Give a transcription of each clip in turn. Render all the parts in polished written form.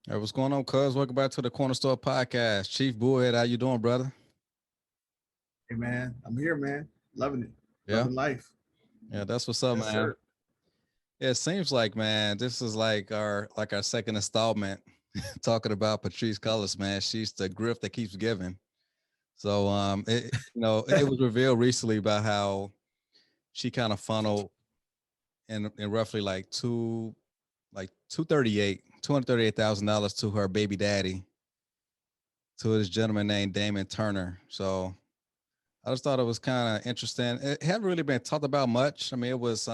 Hey, what's going on, cuz? Welcome back to the Corner Store Podcast. Chief Bullhead, how you doing, brother? Hey man, I'm here, man. Loving it. Yeah, Loving life. yeah, that's what's up, Yes, man. sir. Yeah, it seems like, man, this is like our second installment talking about Patrisse Cullors, man. She's the grift that keeps giving. So, it was revealed recently about how she kind of funneled in roughly like 238,000 dollars to her baby daddy, to this gentleman named Damon Turner. So I just thought it was kind of interesting. It hadn't really been talked about much. I mean, it was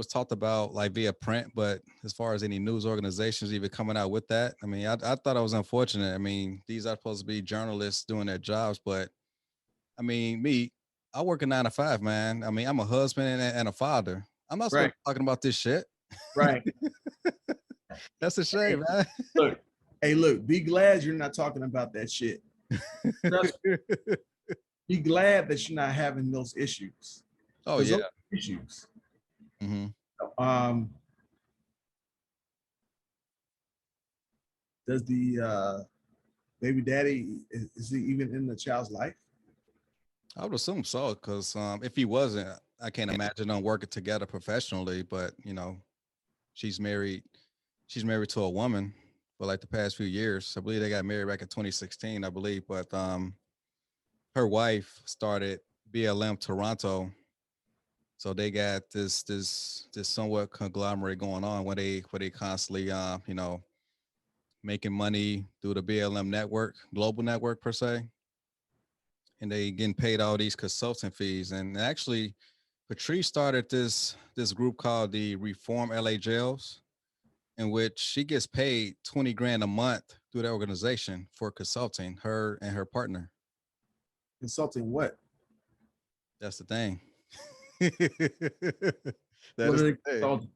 talked about like via print, but as far as any news organizations even coming out with that, I mean, I thought it was unfortunate. I mean, these are supposed to be journalists doing their jobs, but I mean, I work a 9 to 5, man. I mean, I'm a husband and a father. I'm not supposed Right, to be talking about this shit. right. That's a Hey, shame, man. look. Hey, look. Be glad you're not talking about that shit. Trust me. Be glad that you're not having those issues, Oh because yeah. those are issues. Hmm. Um, does the baby daddy is he even in the child's life? I would assume so, because if he wasn't, I can't imagine them working together professionally. But she's married. She's married to a woman for like the past few years. I believe they got married back in 2016, I believe. But her wife started BLM Toronto, so they got this somewhat conglomerate going on where they constantly making money through the BLM network, global network per se, and they getting paid all these consultant fees. And actually, Patrisse started this group called the Reform LA Jails, in which she gets paid 20 grand a month through the organization for consulting her and her partner. Consulting what? That's the thing. That What is are the they thing. consulting?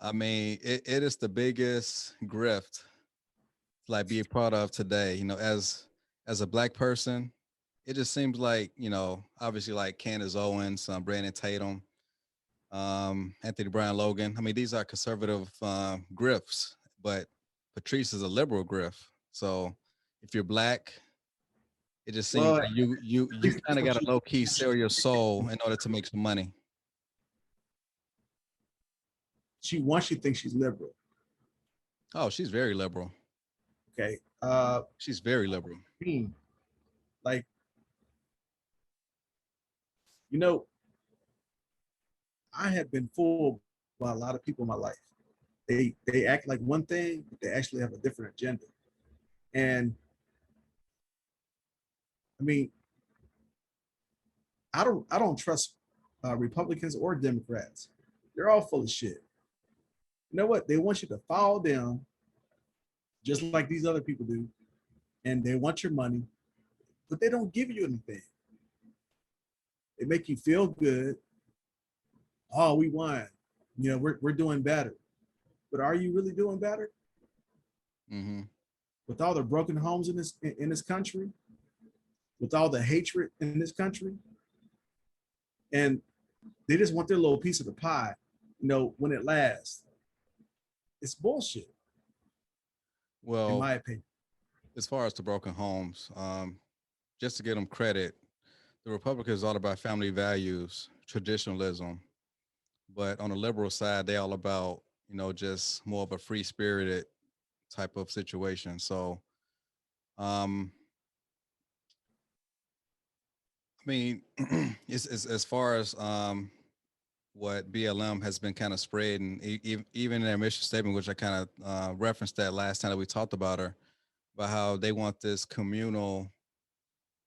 I mean, it is the biggest grift like be a part of today. As a black person, it just seems like, obviously like Candace Owens, Brandon Tatum, Anthony Brown Logan. I mean, these are conservative grifts, but Patrisse is a liberal grift. So if you're black, it just seems Well, like you kind that's of what got to low key sell your soul in order to make some money. she wants you to think she's liberal. Oh, she's very liberal. Okay. She's very liberal. Hmm, like you know, I have been fooled by a lot of people in my life. They act like one thing, but they actually have a different agenda. And I mean, I don't trust Republicans or Democrats. They're all full of shit. You know what? They want you to follow them just like these other people do, and they want your money, but they don't give you anything. They make you feel good. Oh, we won. You know, we're doing better. But are you really doing better? Hmm. With all the broken homes in this country, with all the hatred in this country, and they just want their little piece of the pie. You know, when it lasts, it's bullshit, in Well, my opinion. as far as the broken homes, just to give them credit, the Republicans are all about family values, traditionalism, but on the liberal side, they all about just more of a free spirited type of situation. So, um, I mean, it's as far as what BLM has been kind of spread, and even in their mission statement, which I kind of referenced that last time that we talked about her, about how they want this communal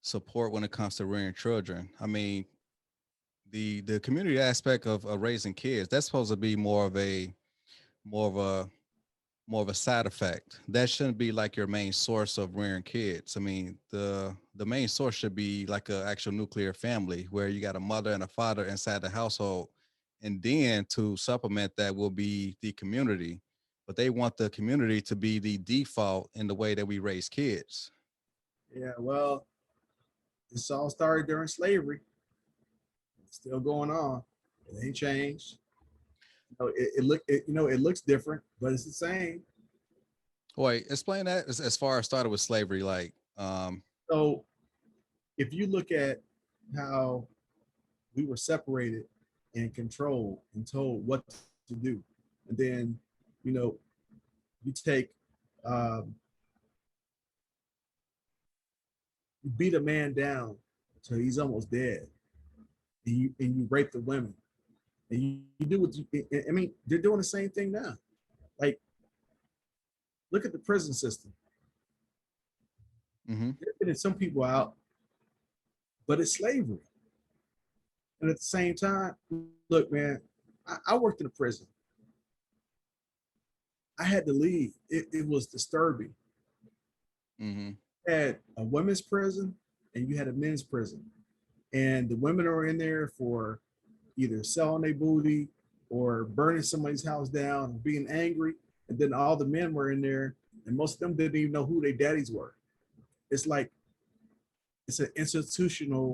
support when it comes to rearing children. I mean, the community aspect of raising kids, that's supposed to be more of a more of a side effect. That shouldn't be like your main source of rearing kids. I mean, the main source should be like an actual nuclear family where you got a mother and a father inside the household, and then to supplement that will be the community. But they want the community to be the default in the way that we raise kids. Yeah, well, this all started during slavery. It's still going on. It ain't changed. You know, it looks different, but it's the same. Wait, explain that as far as started with slavery, like So if you look at how we were separated and controlled and told what to do, and then you know you take um, you beat a man down till he's almost dead, and you rape the women, and you do what you. I mean, they're doing the same thing now. Like, look at the prison system. mm-hmm, They're getting some people out, but it's slavery. And at the same time, look, man, I worked in a prison. I had to leave. It was disturbing. mm-hmm. You had a women's prison and you had a men's prison. And the women are in there for either selling their booty or burning somebody's house down or being angry. And then all the men were in there, and most of them didn't even know who their daddies were. It's like it's an institutional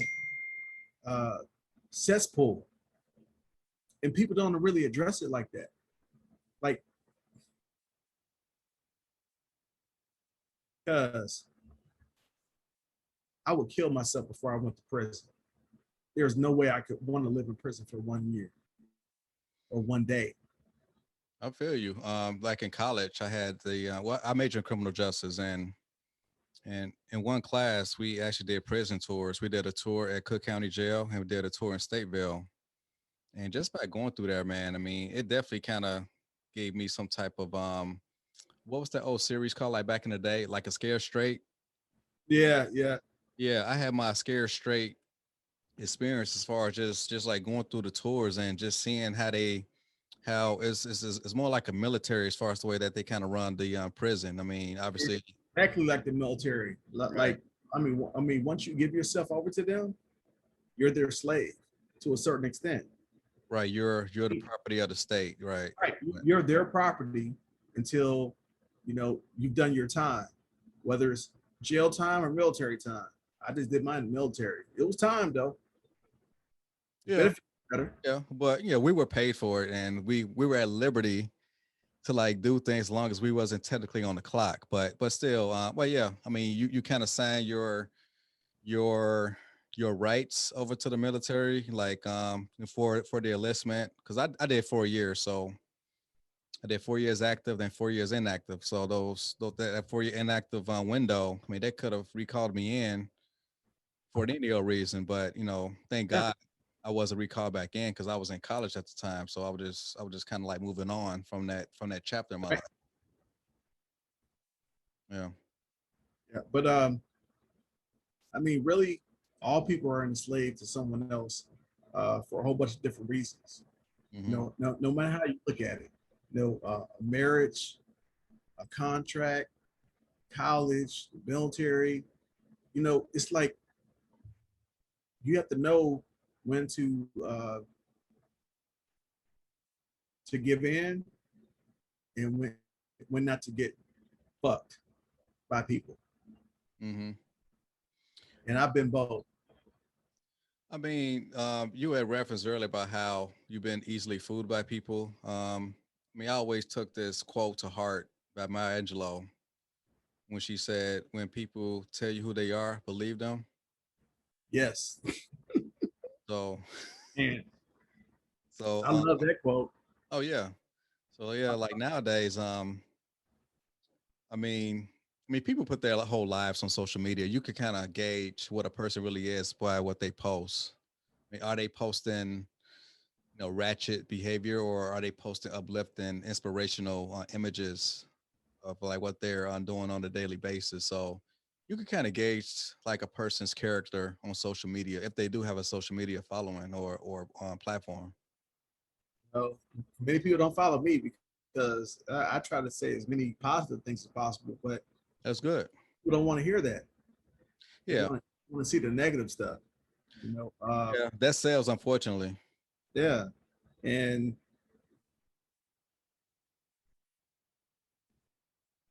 uh, cesspool, and people don't really address it like that. Like, because I would kill myself before I went to prison. There's no way I could want to live in prison for 1 year or 1 day. I feel you. Like in college, I had well, I majored in criminal justice, and in one class we actually did prison tours. We did a tour at Cook County Jail, and we did a tour in Stateville. And just by going through there, man, I mean, it definitely kind of gave me some type of what was that old series called, like back in the day, like a Scare Straight? Yeah, yeah. Yeah, I had my Scare Straight experience as far as just like going through the tours and just seeing how it's more like a military as far as the way that they kind of run the prison. I mean, It's obviously, exactly like the military. right, Like, I mean, once you give yourself over to them, you're their slave to a certain extent. right. You're the property of the state, right? Right. Right. You're their property until you've done your time, whether it's jail time or military time. I just did mine in the military. It was time though. Yeah, Benefit better. yeah. But we were paid for it, and we were at liberty to like do things as long as we wasn't technically on the clock. But still, well, yeah. I mean, you kind of sign your your rights over to the military, like for the enlistment, because I did 4 years, so I did 4 years active, then 4 years inactive. So that 4 year inactive window, I mean, they could have recalled me in for any old reason, but thank Yeah. God I wasn't recalled back in because I was in college at the time. So I was just kind of like moving on from that chapter in my Right. life. Yeah. Yeah. But I mean, really, all people are enslaved to someone else for a whole bunch of different reasons. Hmm. No matter how you look at it, a marriage, a contract, college, military. It's like you have to know when to give in and when not to get fucked by people. Hmm. And I've been both. I mean, you had referenced earlier about how you've been easily fooled by people. I mean, I always took this quote to heart by Maya Angelou when she said, "When people tell you who they are, believe them." Yes. So, And so, I love that quote. oh yeah, so yeah, like nowadays, I mean, people put their whole lives on social media. You can kind of gauge what a person really is by what they post. I mean, are they posting, ratchet behavior, or are they posting uplifting, inspirational images of like what they're doing on a daily basis? So you can kind of gauge like a person's character on social media if they do have a social media following or platform. Many people don't follow me because I try to say as many positive things as possible, but That's good. people don't want to hear that. They Yeah, want to see the negative stuff. You know, uh, yeah, that sells, unfortunately. yeah, and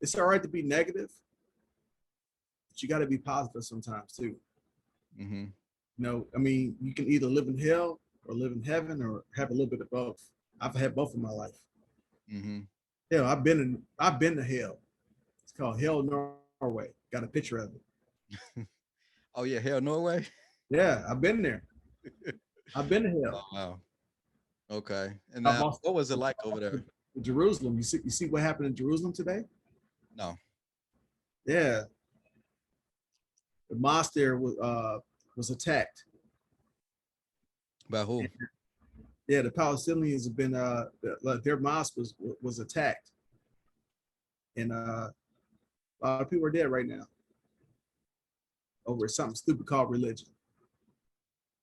it's all right to be negative, but you got to be positive sometimes too. Hmm. I mean, you can either live in hell or live in heaven or have a little bit of both. I've had both in my life. Hmm. I've been to hell. It's called Hell Norway. Got a picture of it. Oh yeah, hell Norway. Yeah, I've been there. I've been to Oh hell. wow. Okay. And I've now, also what was it like over there? Jerusalem. You see what happened in Jerusalem today? No. Yeah, the mosque there was attacked. About who? Yeah, the Palestinians have been like their mosque was attacked, and a lot of people are dead right now over something stupid called religion.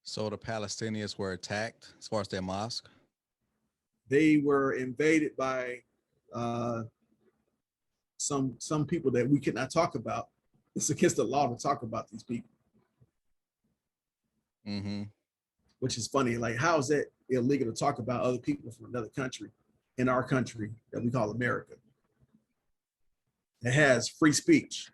So the Palestinians were attacked as far as their mosque. They were invaded by uh, some people that we cannot talk about. It's against the law to talk about these people, Mm-hmm. which is funny. Like, how is that illegal to talk about other people from another country in our country that we call America? It has free speech.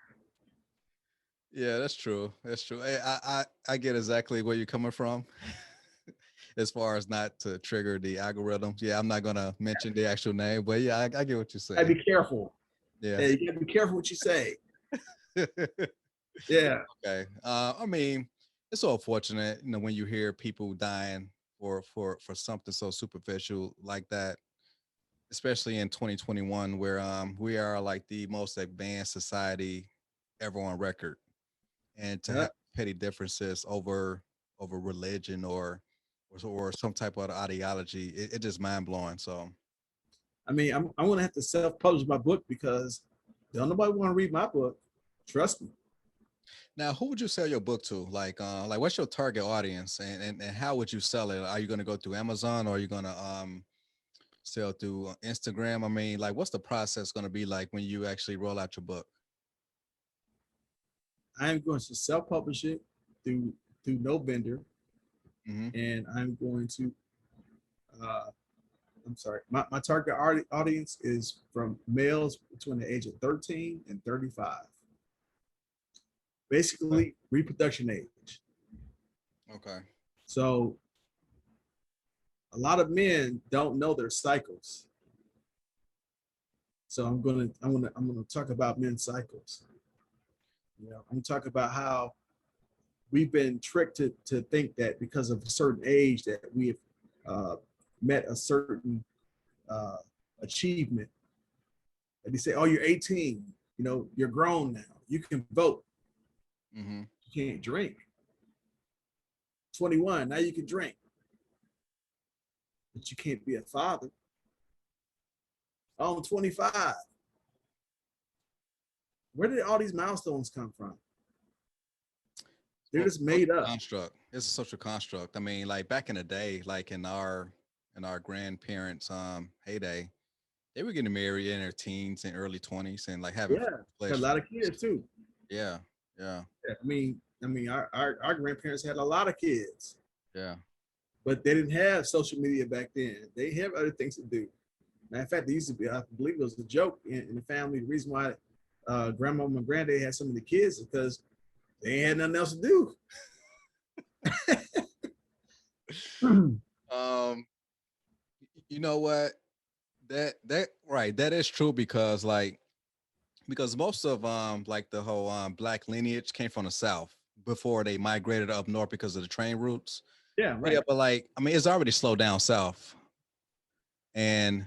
Yeah, that's true. That's true. I get exactly where you're coming from. As far as not to trigger the algorithms. Yeah, I'm not gonna mention the actual name, but yeah, I get what you're You gotta saying. be careful. Yeah. Yeah, you gotta be careful what you say. Yeah. Okay. I mean, it's so unfortunate, when you hear people dying for something so superficial like that, especially in 2021, where we are like the most advanced society ever on record, and to Yeah. have petty differences over religion or some type of ideology, it just mind blowing. So I mean, I'm gonna have to self-publish my book because don't nobody want to read my book. Trust me. now, who would you sell your book to? Like what's your target audience, and how would you sell it? Are you going to go through Amazon, or are you going to sell through Instagram? I mean, like, what's the process going to be like when you actually roll out your book? I'm going to self-publish it through no vendor, Mm-hmm. and I'm going to. Uh, I'm sorry. My target audience is from males between the age of 13 and 35. Okay. Basically, reproduction age. Okay. So a lot of men don't know their cycles. So I'm gonna talk about men's cycles. I'm gonna talk about how we've been tricked to think that because of a certain age that we have met a certain uh, achievement. And they say, "Oh, you're 18. You're grown now. You can vote. Mm-hmm. You can't drink. 21. Now you can drink, but you can't be a father. Oh, I'm 25. Where did all these milestones come from? They're Well, just made up. construct. It's a social construct. I mean, like back in the day, like in our grandparents' heyday, they were getting married in their teens and early 20s and like having Yeah, got a pleasure. lot of kids too. Yeah, yeah, Yeah, I mean, our grandparents had a lot of kids, yeah. but they didn't have social media back then. They have other things to do. Matter of fact, they used to be, I believe it was a joke in the family. The reason why grandmama and granddad had so many kids is because they had nothing else to do. Um, you know what? That right, that is true because most of like the whole black lineage came from the south before they migrated up north because of the train routes. Yeah, But yeah, right. but like I mean, it's already slowed down south, and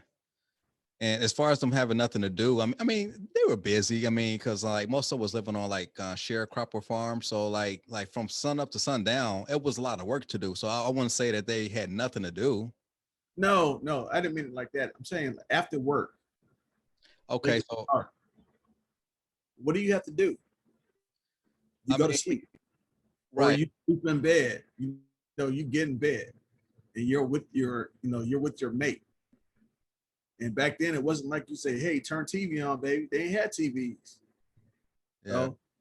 and as far as them having nothing to do, I mean they were busy. I mean, because like most of us was living on like sharecropper farms, so like from sun up to sundown, it was a lot of work to do. So I wouldn't say that they had nothing to do. No, no, I didn't mean it like that. I'm saying after work, they Okay, get so started. What do you have to do? You I go to mean, sleep, or right. you sleep in bed. You get in bed, and you're with your mate. And back then, it wasn't like you say, "Hey, turn TV on, baby." They ain't had TVs. Yeah, So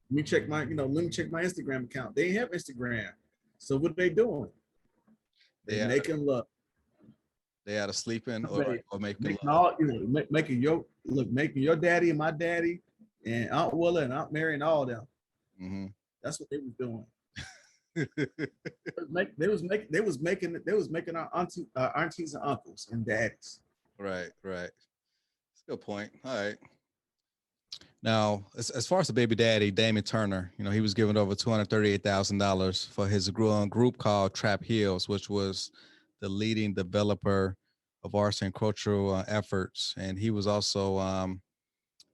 let me check my Instagram account. They ain't have Instagram. So what are they doing? They they had making love. they had a sleeping They or making making love. all making your daddy and my daddy and Aunt Willa and Aunt Mary and all them. Hmm. That's what they was doing. They was making our aunties and uncles and daddies. Right, right. That's a good point. All right. Now, as far as the baby daddy, Damon Turner, he was given over $238,000 for his group called Trap Hills, which was the leading developer of arts and cultural efforts, and he was also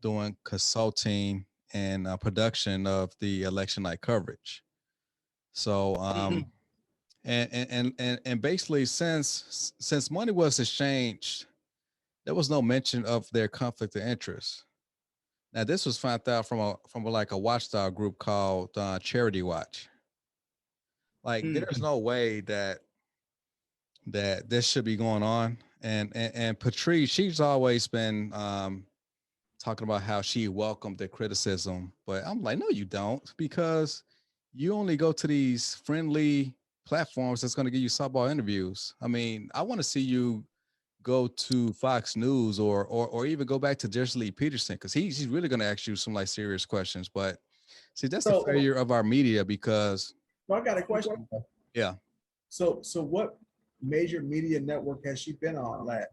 doing consulting and production of the election night coverage. So, and basically, since money was exchanged, there was no mention of their conflict of interest. Now, this was found out from like a watchdog group called Charity Watch. Like, there's no way that this should be going on. And Patrisse, she's always been talking about how she welcomed the criticism, but I'm like, no, you don't, because you only go to these friendly platforms that's going to give you softball interviews. I mean, I want to see you go to Fox News or even go back to Jesse Lee Peterson, because he's really going to ask you some like serious questions. But see, that's the So, failure of our media because I got a question. yeah. So what major media network has she been on last?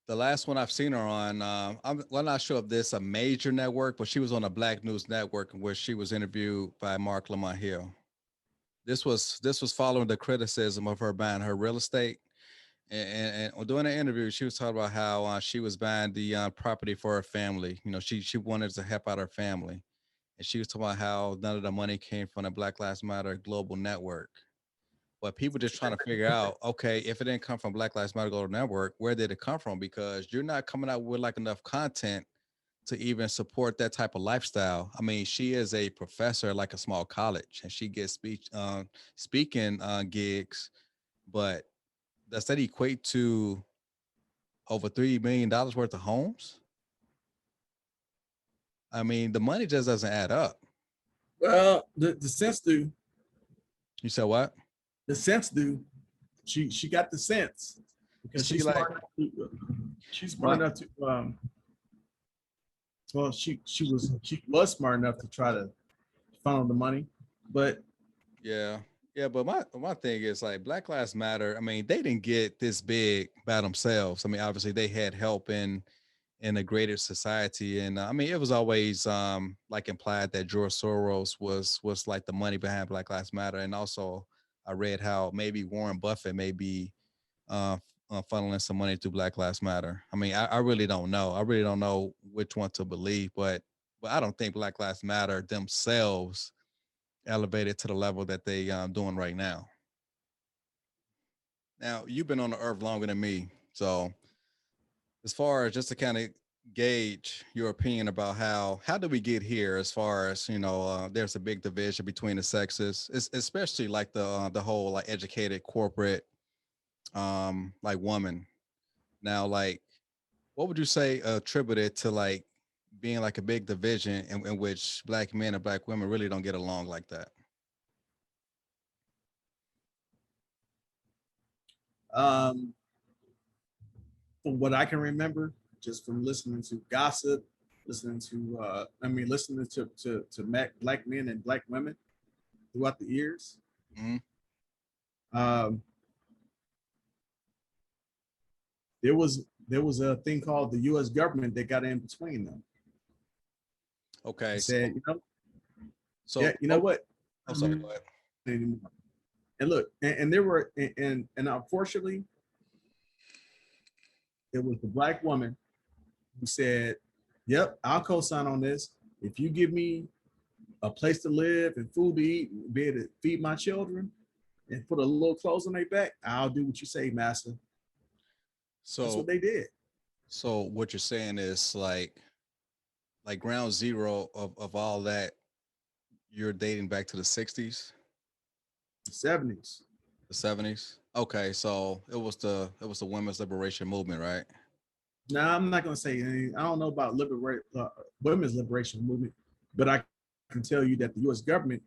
The last one I've seen her on, I'm not sure if this a major network, but she was on a Black News Network in which she was interviewed by Mark Lamont Hill. This was following the criticism of her buying her real estate. And during the interview, she was talking about how she was buying the property for her family. She wanted to help out her family, and she was talking about how none of the money came from the Black Lives Matter global network. But people just trying to figure out, okay, if it didn't come from Black Lives Matter global network, where did it come from? Because you're not coming out with like enough content to even support that type of lifestyle. I mean, she is a professor at like a small college, and she gets speaking gigs, but does that equate to over $3 million worth of homes? I mean, the money just doesn't add up. Well, the sense do. You said what? The sense do. She got the sense because See, she's like, smart. She's smart enough to well, she was smart enough to try to funnel the money, but yeah, yeah. But my thing is like Black Lives Matter. I mean, they didn't get this big by themselves. I mean, obviously they had help in a greater society, and I mean, it was always like implied that George Soros was like the money behind Black Lives Matter, and also I read how maybe Warren Buffett may be uh, funneling some money to Black Lives Matter. I mean, I really don't know. I really don't know which one to believe, but I don't think Black Lives Matter themselves elevated to the level that they doing right now. Now, you've been on the earth longer than me, so as far as just to kind of gauge your opinion about how did we get here, as far as there's a big division between the sexes, especially like the whole like educated corporate like woman. Now, like, what would you say attributed to like being like a big division in which Black men and Black women really don't get along like that? um, from what I can remember, just from listening to gossip, listening to listening to Black men and Black women throughout the years. Mm-hmm. Um, there was a thing called the U.S. government that got in between them. Okay, Said, so yeah, you know what? I'm sorry, go ahead. Anymore. And look, and there were, and unfortunately, it was the Black woman who said, "Yep, I'll co-sign on this. If you give me a place to live and food to eat, be able to feed my children, and put a little clothes on their back, I'll do what you say, master." That's So what they did. so what you're saying is like ground zero of all that, you're dating back to the 60s, The 70s. the 70s. Okay, so it was the women's liberation movement, right? Now, I'm not going to say anything. I don't know about women's liberation movement, but I can tell you that the U.S. government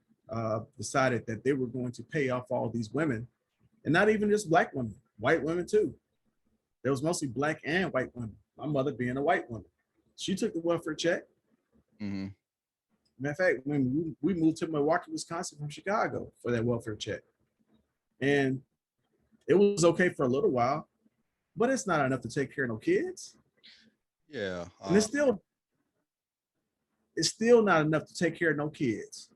decided that they were going to pay off all these women, and not even just Black women, white women too. There was mostly Black and white women. My mother being a white woman, she took the welfare check. Mm-hmm. Matter of fact, when we moved to Milwaukee, Wisconsin from Chicago for that welfare check, and it was okay for a little while, but it's not enough to take care of no kids. Yeah. And it's still not enough to take care of no kids.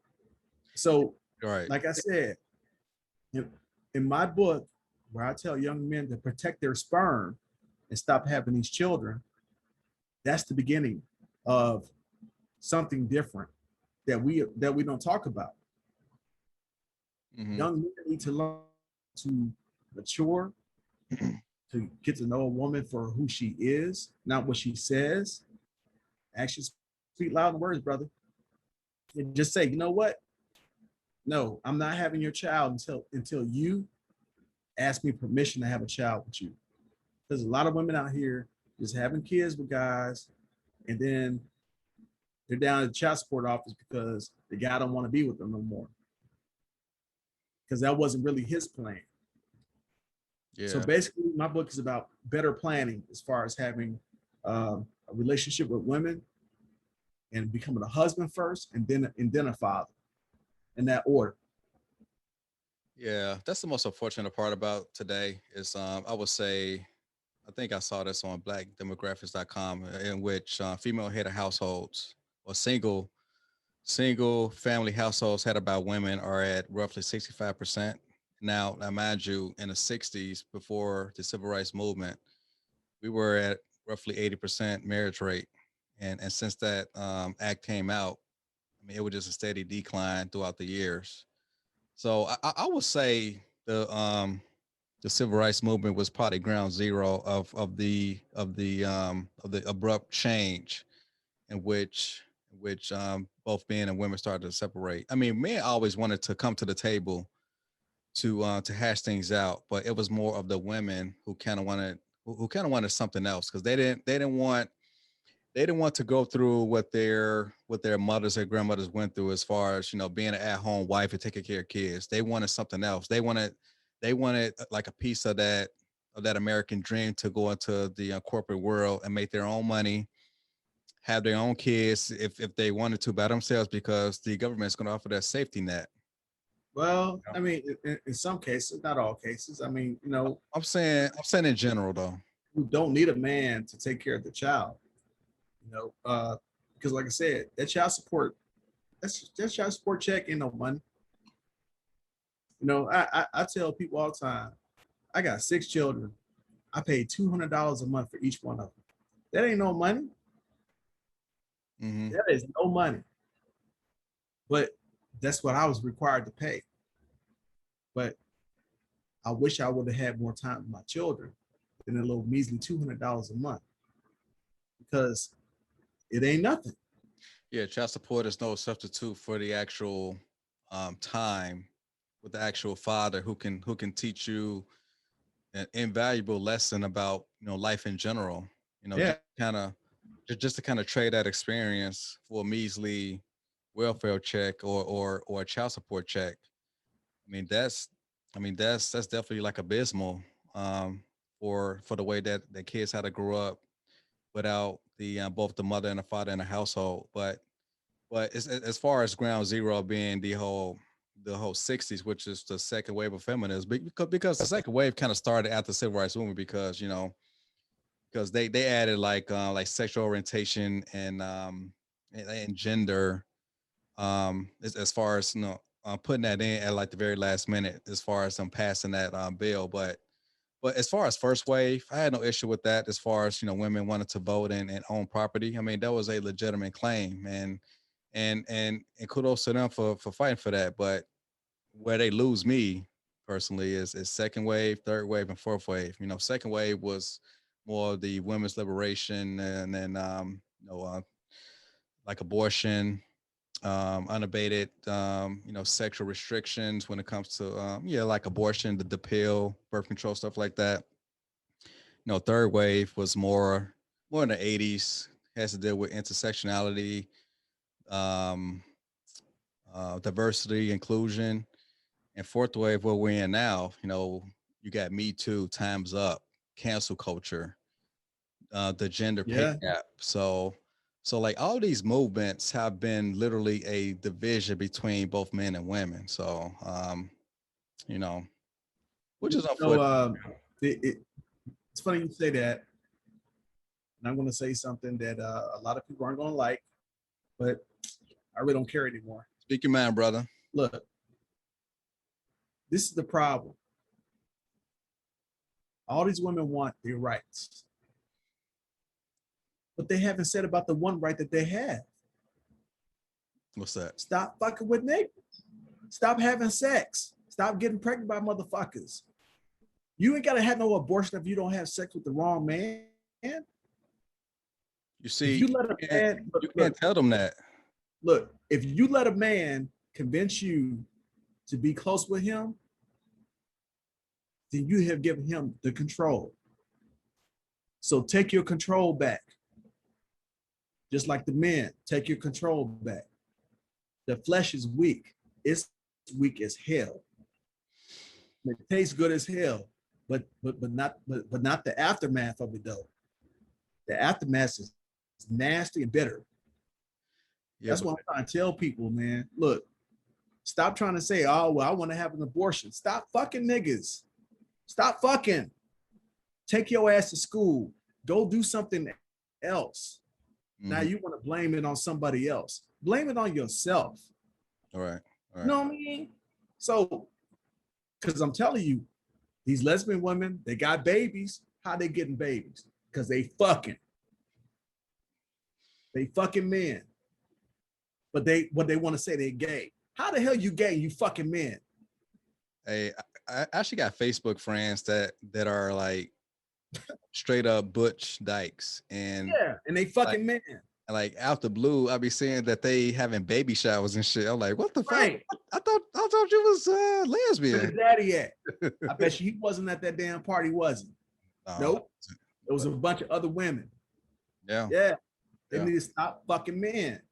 So, Right. like I said, in, in my book, where I tell young men to protect their sperm and stop having these children, that's the beginning of something different that we don't talk about. Mm-hmm. Young men need to learn to mature, to get to know a woman for who she is, not what she says. Actions speak louder than words, brother. And just say, you know what? No, I'm not having your child until you ask me permission to have a child with you. There's a lot of women out here just having kids with guys, and then they're down at the child support office because the guy don't want to be with them no more. Because that wasn't really his plan. So Yeah. basically, my book is about better planning as far as having a relationship with women and becoming a husband first, and then a father, in that order. Yeah. That's the most unfortunate part about today is I would say I think I saw this on blackdemographics.com in which female head of households or single family households headed by women are at roughly 65%. Now, mind you, in the 60s, before the civil rights movement, we were at roughly 80% marriage rate. And since that act came out, I mean, it was just a steady decline throughout the years. So I would say the civil rights movement was probably ground zero of the abrupt change in which both men and women started to separate. I mean, men always wanted to come to the table to hash things out, but it was more of the women who kind of wanted who kind of wanted something else because they didn't want to go through what their mothers or grandmothers went through as far as being an at-home wife and taking care of kids. They wanted something else. They wanted like a piece of that American dream to go into the corporate world and make their own money, have their own kids if they wanted to by themselves because the government's going to offer that safety net. Well, I mean, in some cases, not all cases. I mean, I'm saying in general though. who don't need a man to take care of the child. Because like I said, that child support check ain't no money. I tell people all the time, I got 6 children. I pay $200 a month for each one of them. That ain't no money. Hmm. That is no money. But that's what I was required to pay. But I wish I would have had more time with my children than a little measly $200 a month because it ain't nothing. Yeah, child support is no substitute for the actual time with the actual father who can teach you an invaluable lesson about life in general. Yeah. Just to kind of trade that experience for a measly welfare check or a child support check. I mean that's that's definitely like abysmal for the way that the kids had to grow up without the both the mother and the father in the household. But as far as ground zero being the whole 60s, which is the second wave of feminism, because the second wave kind of started after the civil rights movement because because they added like sexual orientation and gender as far as putting that in at like the very last minute as far as them passing that bill. But as far as first wave, I had no issue with that. As far as women wanted to vote and own property, I mean that was a legitimate claim, and kudos to them for fighting for that. But where they lose me personally is second wave, third wave, and fourth wave. Second wave was more of the women's liberation, and then like abortion, unabated sexual restrictions when it comes to like abortion, the pill, birth control, stuff like that. Third wave was more in the 80s, has to deal with intersectionality, um diversity, inclusion. And fourth wave, where we're in now, you got Me Too, Time's Up, cancel culture, the gender pay Yeah. gap. So like all these movements have been literally a division between both men and women. So you know, which is So unfortunate. it, it, it's funny you say that and I'm going to say something that a lot of people aren't going to like, but I really don't care anymore. Speak your mind, brother. Look, this is the problem. All these women want their rights, but they haven't said about the one right that they have. What's that? Stop fucking with niggas. Stop having sex. Stop getting pregnant by motherfuckers. You ain't got to have no abortion if you don't have sex with the wrong man. You see, you let a man, you can't tell them that. Look, if you let a man convince you to be close with him, then you have given him the control. So take your control back. Just like the men, take your control back. The flesh is weak. It's weak as hell. It tastes good as hell, but not the aftermath of it though. The aftermath is nasty and bitter. Yeah, that's what I'm trying to tell people, man. Look, stop trying to say, oh, well, I want to have an abortion. Stop fucking niggas. Stop fucking. Take your ass to school. Go do something else. Mm-hmm. Now you want to blame it on somebody else. Blame it on yourself. All right. You know what I mean? So, because I'm telling you, these lesbian women, they got babies. How they getting babies? Because they fucking. They fucking men. But what they want to say, they gay. How the hell you gay, you fucking men? Hey, I actually got Facebook friends that are like straight up butch dykes. And yeah, and they fucking men. Like out the blue, I be seeing that they having baby showers and shit. I'm like, what the right. fuck? I thought you was lesbian. Where's daddy at? I bet you he wasn't at that damn party, was he? Nope. It was a bunch of other women. Yeah. Yeah. They need to stop fucking men.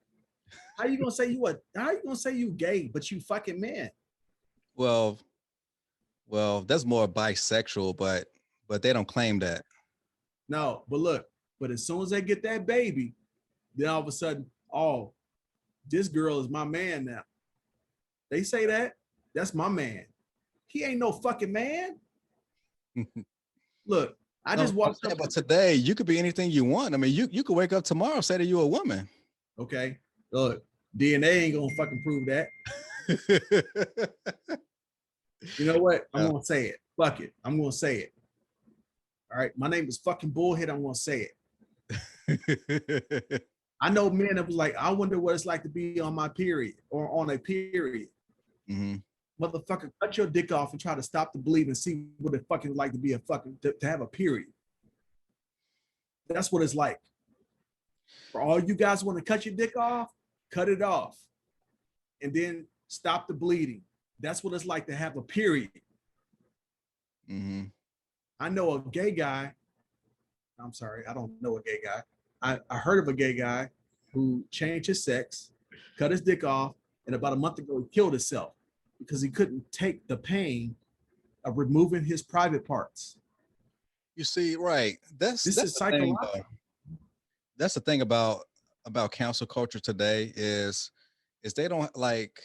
How you gonna say you gay, but you fucking men? Well, that's more bisexual, but they don't claim that. No, but look, as soon as they get that baby, then all of a sudden, oh, this girl is my man now. They say that. That's my man. He ain't no fucking man. Look, I just walked up. But today, you could be anything you want. I mean, you could wake up tomorrow, say that you're a woman. Okay. Look, DNA ain't gonna fucking prove that. You know what? I'm gonna say it. Fuck it. I'm gonna say it. All right. My name is fucking Bullhead. I'm gonna say it. I know men that was like, I wonder what it's like to be on my period or on a period. Mm-hmm. Motherfucker, cut your dick off and try to stop the bleed and see what it fucking like to be a fucking to have a period. That's what it's like. For all you guys want to cut your dick off, cut it off. And then stop the bleeding. That's what it's like to have a period. Mm-hmm. I know a gay guy. I'm sorry, I don't know a gay guy. I heard of a gay guy who changed his sex, cut his dick off, and about a month ago he killed himself because he couldn't take the pain of removing his private parts. You see, right? This is psychological. That's the thing about cancel culture today is they don't like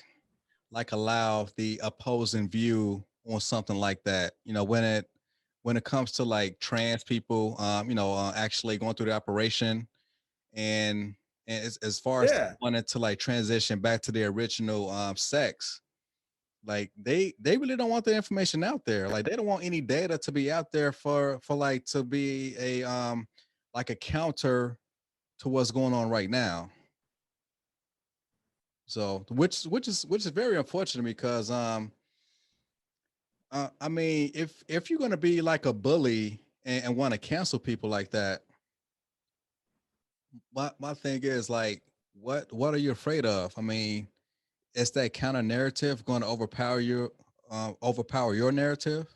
allow the opposing view on something like that. You know, when it comes to like trans people, actually going through the operation, and as far as wanting to like transition back to their original sex, like they really don't want the information out there. Like they don't want any data to be out there for like to be a like a counter to what's going on right now. So which is very unfortunate because I mean if you're gonna be like a bully and want to cancel people like that, my thing is like what are you afraid of? I mean, is that counter narrative going to overpower your narrative?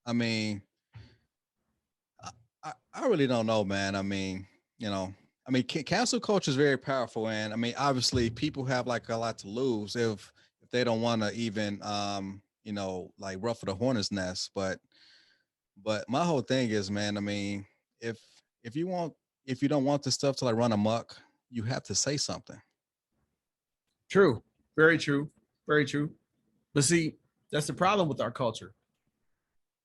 I mean, I really don't know, man. I mean, cancel culture is very powerful, and I mean, obviously, people have like a lot to lose if they don't want to even, like ruffle the hornet's nest. But my whole thing is, man, I mean, if you don't want this stuff to like run amok, you have to say something. True, very true, very true. But see, that's the problem with our culture.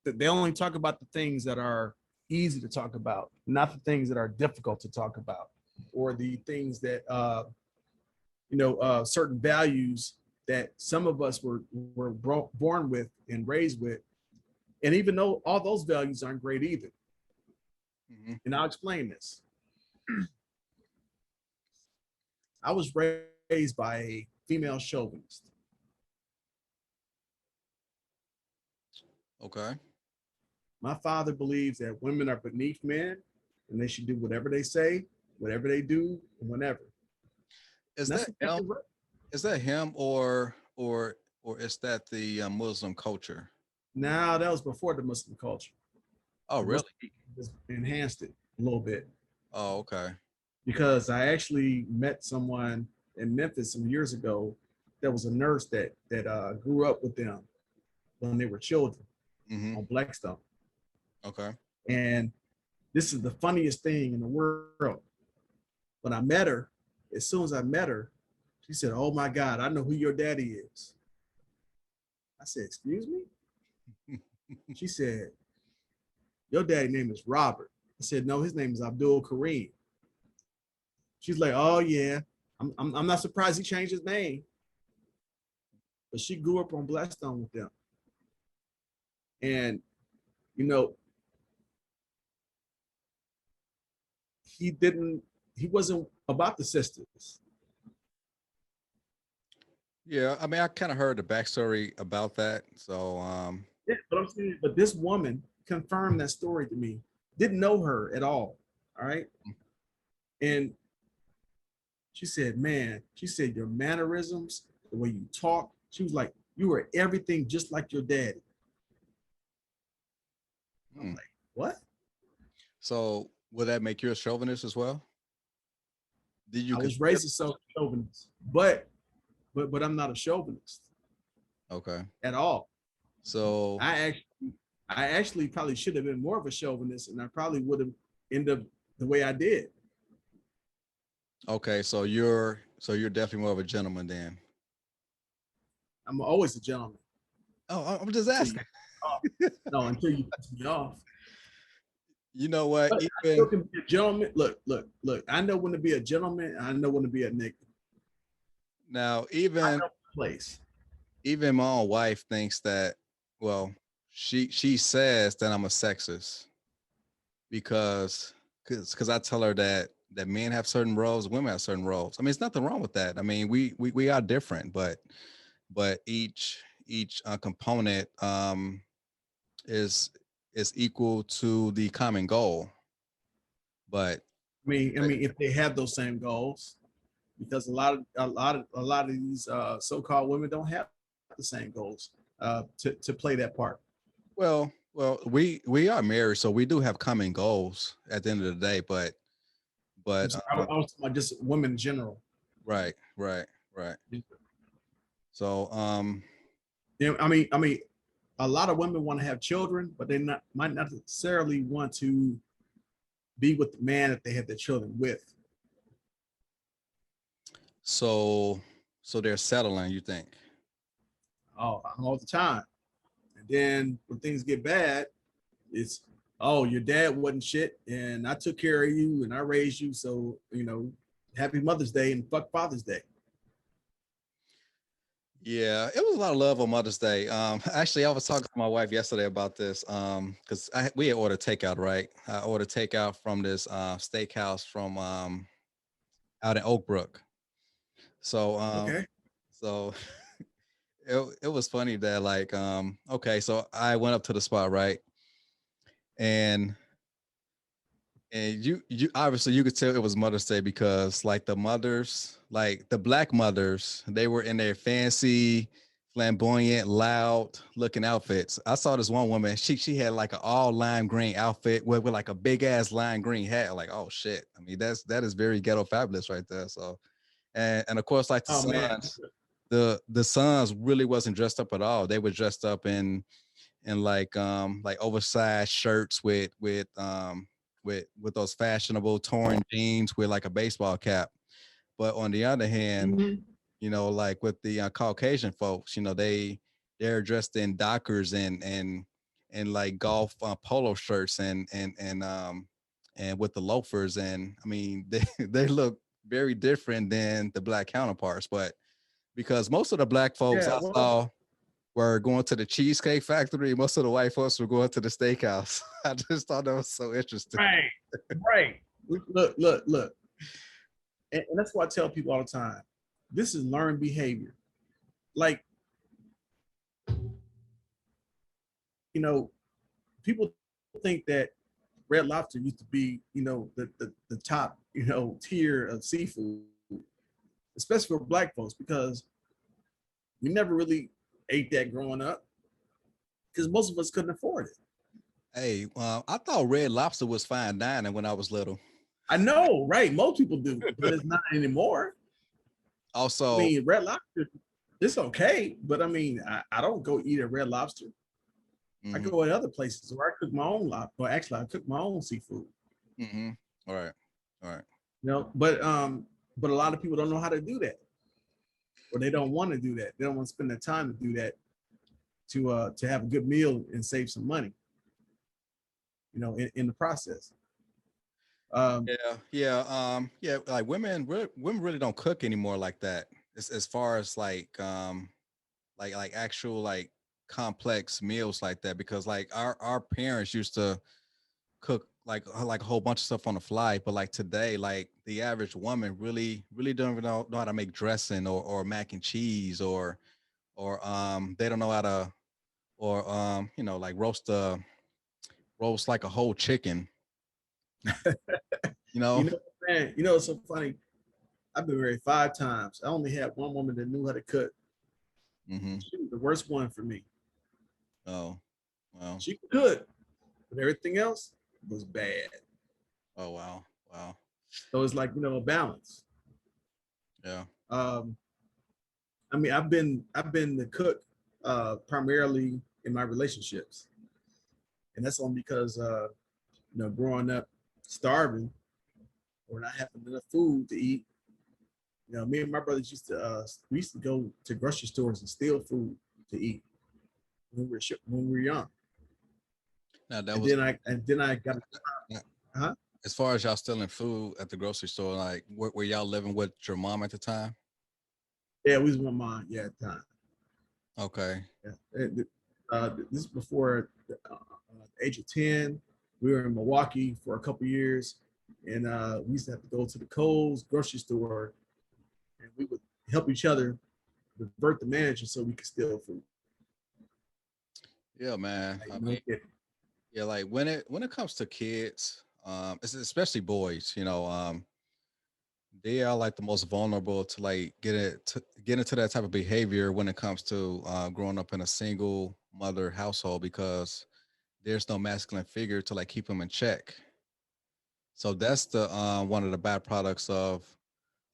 That they only talk about the things that are easy to talk about, not the things that are difficult to talk about, or the things that certain values that some of us were born with and raised with. And even though all those values aren't great either. Mm-hmm. And I'll explain this. I was raised by a female chauvinist. Okay. My father believes that women are beneath men and they should do whatever they say, whatever they do, and whenever. Is that him? Is that him or is that the Muslim culture? No, that was before the Muslim culture. Oh, really? Enhanced it a little bit. Oh, okay. Because I actually met someone in Memphis some years ago that was a nurse that grew up with them when they were children on Blackstone. Okay. And this is the funniest thing in the world. When I met her, as soon as I met her, she said, "Oh my God, I know who your daddy is." I said, "Excuse me?" She said, "Your daddy name is Robert." I said, "No, his name is Abdul Kareem." She's like, "Oh yeah, I'm not surprised he changed his name." But she grew up on Blackstone with them. And, he wasn't about the sisters. Yeah, I mean, I kind of heard the backstory about that. So, yeah, but I'm saying, but this woman confirmed that story to me. Didn't know her at all. All right. And she said, "Man," she said, "your mannerisms, the way you talk," she was like, "You were everything just like your daddy." I'm like, "What?" So, would that make you a chauvinist as well? Did you? I was raised as a chauvinist, but I'm not a chauvinist. Okay. At all. So I actually probably should have been more of a chauvinist, and I probably would have ended up the way I did. Okay, so you're definitely more of a gentleman then. I'm always a gentleman. Oh, I'm just asking. No, until you piss me off. You know what? But I still can be a gentleman. Look. I know when to be a gentleman. I know when to be a nigga. Now, even my own wife thinks that. Well, she says that I'm a sexist because I tell her that men have certain roles, women have certain roles. I mean, it's nothing wrong with that. I mean, we are different, but each component is equal to the common goal. But I mean, if they have those same goals, because a lot of these so-called women don't have the same goals to play that part. Well, we are married, so we do have common goals at the end of the day. But I was talking about just women in general. Right. So yeah, I mean, a lot of women want to have children, but they might not necessarily want to be with the man that they have their children with. So they're settling, you think? Oh, all the time. And then when things get bad, it's, "Oh, your dad wasn't shit, and I took care of you, and I raised you, so happy Mother's Day and fuck Father's Day." Yeah, it was a lot of love on Mother's Day. Actually, I was talking to my wife yesterday about this because we had ordered takeout, right? I ordered takeout from this steakhouse from out in Oak Brook. So okay. So it was funny that okay, so I went up to the spot, right? And you obviously you could tell it was Mother's Day because like the mothers, like the black mothers, they were in their fancy, flamboyant, loud looking outfits. I saw this one woman, she had like an all lime green outfit with like a big ass lime green hat. Like, oh shit. I mean, that is very ghetto fabulous right there. So and of course, like the sons, the sons really wasn't dressed up at all. They were dressed up in like oversized shirts with those fashionable torn jeans with like a baseball cap. But on the other hand, like with the Caucasian folks, they're dressed in Dockers and like golf polo shirts and with the loafers, and I mean they look very different than the black counterparts. But because most of the black folks Yeah, I well, saw were going to the Cheesecake Factory, most of the white folks were going to the steakhouse. I just thought that was so interesting. right, right. Look. And that's why I tell people all the time. This is learned behavior. Like, you know, people think that Red Lobster used to be, the top, tier of seafood, especially for black folks, because we never really ate that growing up because most of us couldn't afford it. Hey, I thought Red Lobster was fine dining when I was little. I know, right? Most people do, but it's not anymore. I Also, mean, Red Lobster, it's okay, but I mean, I don't go eat at Red Lobster. I mm-hmm, go at other places where I cook my own lobster. Well, actually, I cook my own seafood. mm-hmm. All right, all right. But a lot of people don't know how to do that, or they don't want to do that. They don't want to spend the time to do that to have a good meal and save some money. In the process. Yeah. Like women really don't cook anymore like that. As far as like actual like complex meals like that, because like our parents used to cook like a whole bunch of stuff on the fly, but like today, like the average woman really don't even know how to make dressing or mac and cheese or they don't know how to or like roast like a whole chicken, you know. Man, it's so funny. I've been married 5 times. I only had one woman that knew how to cook. Mm-hmm. She was the worst one for me. Oh, well. She could, but everything else was bad. Oh, wow. So it's like, a balance. Yeah. Um, I mean, I've been the cook primarily in my relationships, and that's only because growing up starving or not having enough food to eat. Me and my brothers used to go to grocery stores and steal food to eat when we were young. Now that And was then I got, yeah. huh? As far as y'all stealing food at the grocery store, like were y'all living with your mom at the time? Yeah, we was with my mom. Yeah, at the time. Okay. Yeah. This is before the age of 10. We were in Milwaukee for a couple years, and we used to have to go to the Kohl's grocery store, and we would help each other divert the manager so we could steal food. Yeah, man. Like, I mean, yeah, like when it comes to kids, especially boys, they are like the most vulnerable to like get into that type of behavior when it comes to growing up in a single mother household because there's no masculine figure to like keep them in check. So that's the one of the bad products of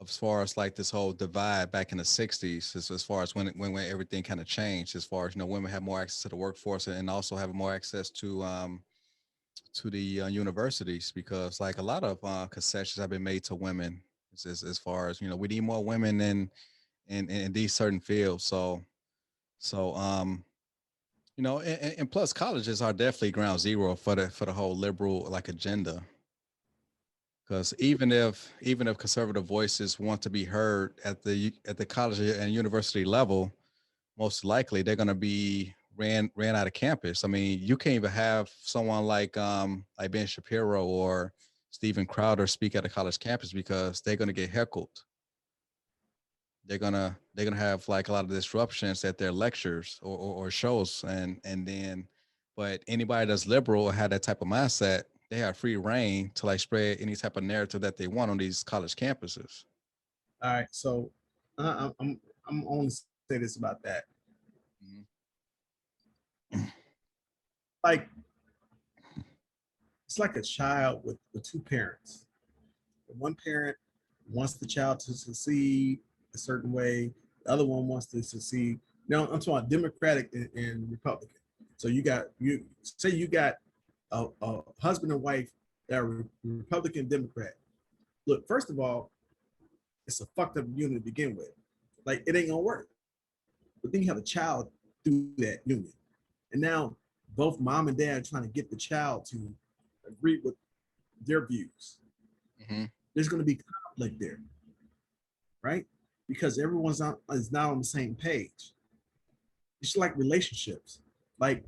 as far as like this whole divide back in the 60s as far as when everything kind of changed, as far as women have more access to the workforce and also have more access to the universities, because like a lot of concessions have been made to women as far as we need more women in these certain fields. So and plus colleges are definitely ground zero for the whole liberal like agenda. Because even if conservative voices want to be heard at the college and university level, most likely they're going to be ran out of campus. I mean, you can't even have someone like Ben Shapiro or Steven Crowder speak at a college campus because they're going to get heckled. They're gonna have like a lot of disruptions at their lectures or shows, and then but anybody that's liberal or had that type of mindset, they have free reign to like spread any type of narrative that they want on these college campuses. All right, so I'm only say this about that. Mhm. Like, it's like a child with two parents. One parent wants the child to succeed a certain way. The other one wants to succeed. Now I'm talking about Democratic and Republican. So you say you got a husband and wife that are Republican Democrat. Look, first of all, it's a fucked up union to begin with. Like, it ain't gonna work. But then you have a child through that union, and now both mom and dad are trying to get the child to agree with their views. Mm-hmm. There's going to be conflict there, right? Because everyone's is not on the same page. It's like relationships. Like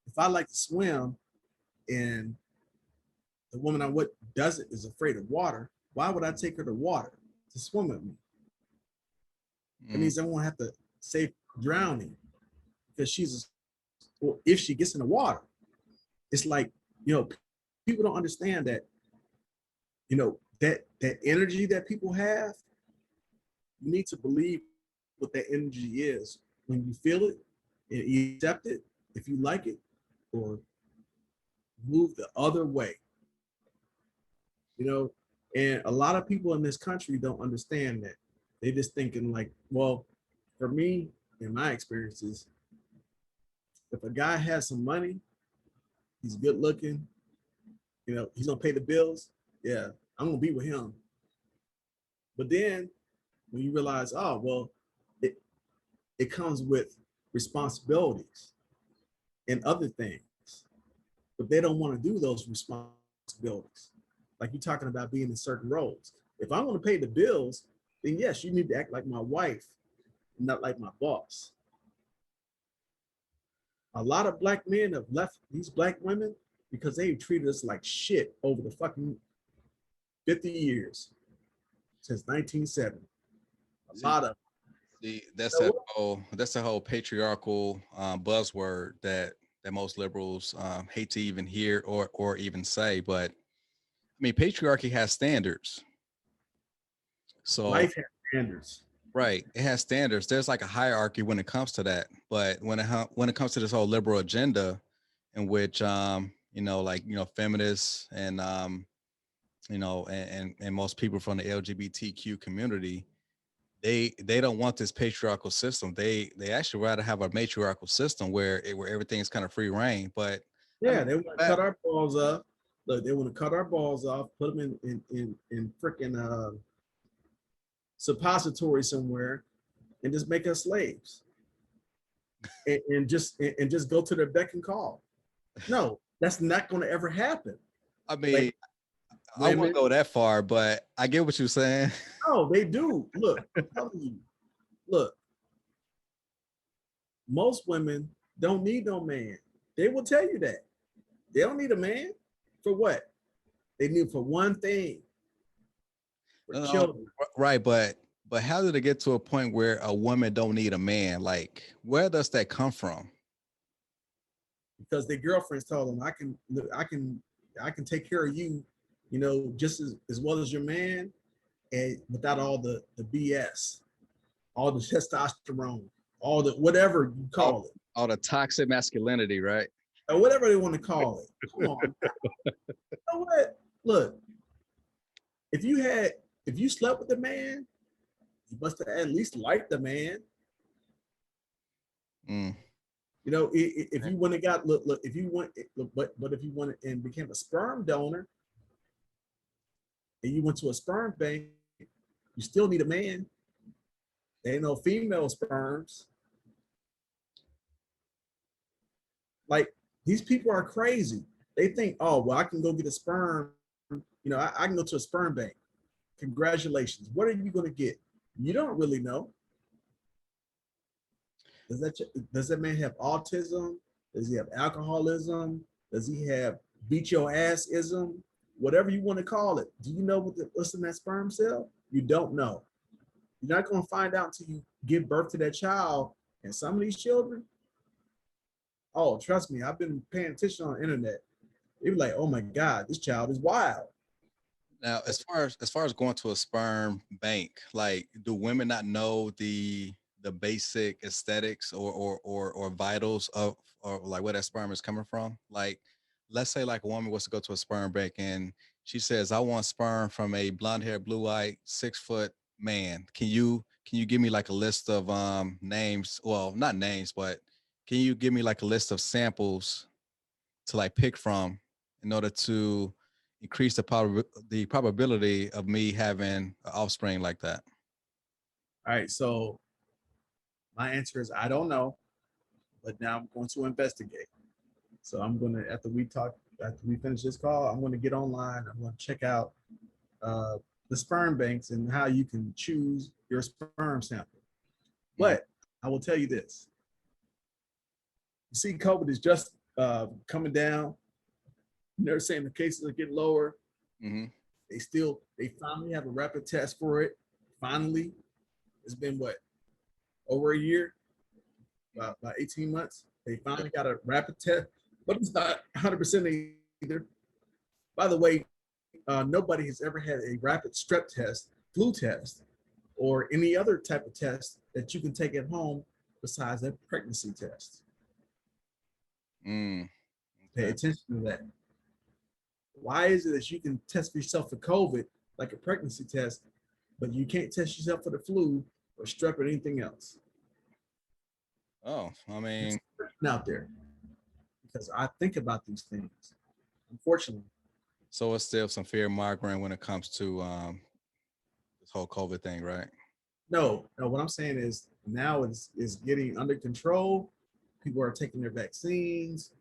if I like to swim and the woman I'm with doesn't is afraid of water, why would I take her to water to swim with me? That means I won't have to save drowning because well, if she gets in the water, it's like, people don't understand that, that energy that people have, you need to believe what that energy is. When you feel it, and you accept it, if you like it, or move the other way. And a lot of people in this country don't understand that. They just thinking like, well, for me, in my experiences, if a guy has some money, he's good looking, he's gonna pay the bills, yeah, I'm gonna be with him. But then when you realize, oh, well, it comes with responsibilities and other things, but they don't want to do those responsibilities. Like you're talking about being in certain roles. If I want to pay the bills, then yes, you need to act like my wife, not like my boss. A lot of black men have left these black women because they treated us like shit over the fucking 50 years since 1970. Lot of that's a whole patriarchal buzzword that most liberals hate to even hear or even say. But I mean, patriarchy has standards. So life has standards. Right, it has standards. There's like a hierarchy when it comes to that. But when it comes to this whole liberal agenda, in which feminists and and most people from the LGBTQ community, they don't want this patriarchal system. They actually rather have a matriarchal system where everything is kind of free reign. But yeah, they want to cut our balls off. Look, they want to cut our balls off, put them in freaking suppository somewhere, and just make us slaves, and just go to their beck and call. No, that's not going to ever happen. I mean, I wouldn't go that far, but I get what you're saying. Oh, they do. Look, I'm telling you. Look, most women don't need no man. They will tell you that. They don't need a man. For what? They need for one thing. For children. Right, but how did it get to a point where a woman don't need a man? Like, where does that come from? Because their girlfriends told them, I can take care of you, just as well as your man, and without all the BS, all the testosterone, all the whatever you call it. All the toxic masculinity, right? Or whatever they want to call it. Come on. You know what? Look, if you slept with a man, you must have at least liked the man. If you went and got look, if you went, but if you went and became a sperm donor, and you went to a sperm bank, you still need a man. There ain't no female sperms. Like, these people are crazy. They think, oh, well, I can go get a sperm. I can go to a sperm bank. Congratulations. What are you going to get? You don't really know. Does that man have autism? Does he have alcoholism? Does he have beat your ass-ism? Whatever you want to call it. Do you know what's in that sperm cell? You don't know. You're not going to find out until you give birth to that child. And some of these children, oh, trust me, I've been paying attention on the internet. They be like, oh my God, this child is wild. Now, as far as going to a sperm bank, like, do women not know the basic aesthetics or vitals of, or like where that sperm is coming from? Like, let's say like a woman was to go to a sperm bank and she says, I want sperm from a blonde haired, blue eyed, 6-foot man. Can you give me like a list of names? Well, not names, but can you give me like a list of samples to like pick from in order to increase the probability of me having an offspring like that? All right, so my answer is I don't know. but now I'm going to investigate. So I'm gonna after we finish this call, I'm gonna get online. I'm gonna check out the sperm banks and how you can choose your sperm sample. But I will tell you this: you see, COVID is just coming down. They're saying the cases are getting lower. Mm-hmm. They finally have a rapid test for it. Finally, it's been what, over a year, about 18 months. They finally got a rapid test, but it's not 100% either. By the way, nobody has ever had a rapid strep test, flu test, or any other type of test that you can take at home besides a pregnancy test. Okay. Pay attention to that. Why is it that you can test yourself for COVID like a pregnancy test, but you can't test yourself for the flu or strep or anything else? Oh, I mean, out there, because I think about these things, unfortunately. So it's still some fear mongering when it comes to this whole COVID thing, right? No, what I'm saying is now is getting under control. People are taking their vaccines,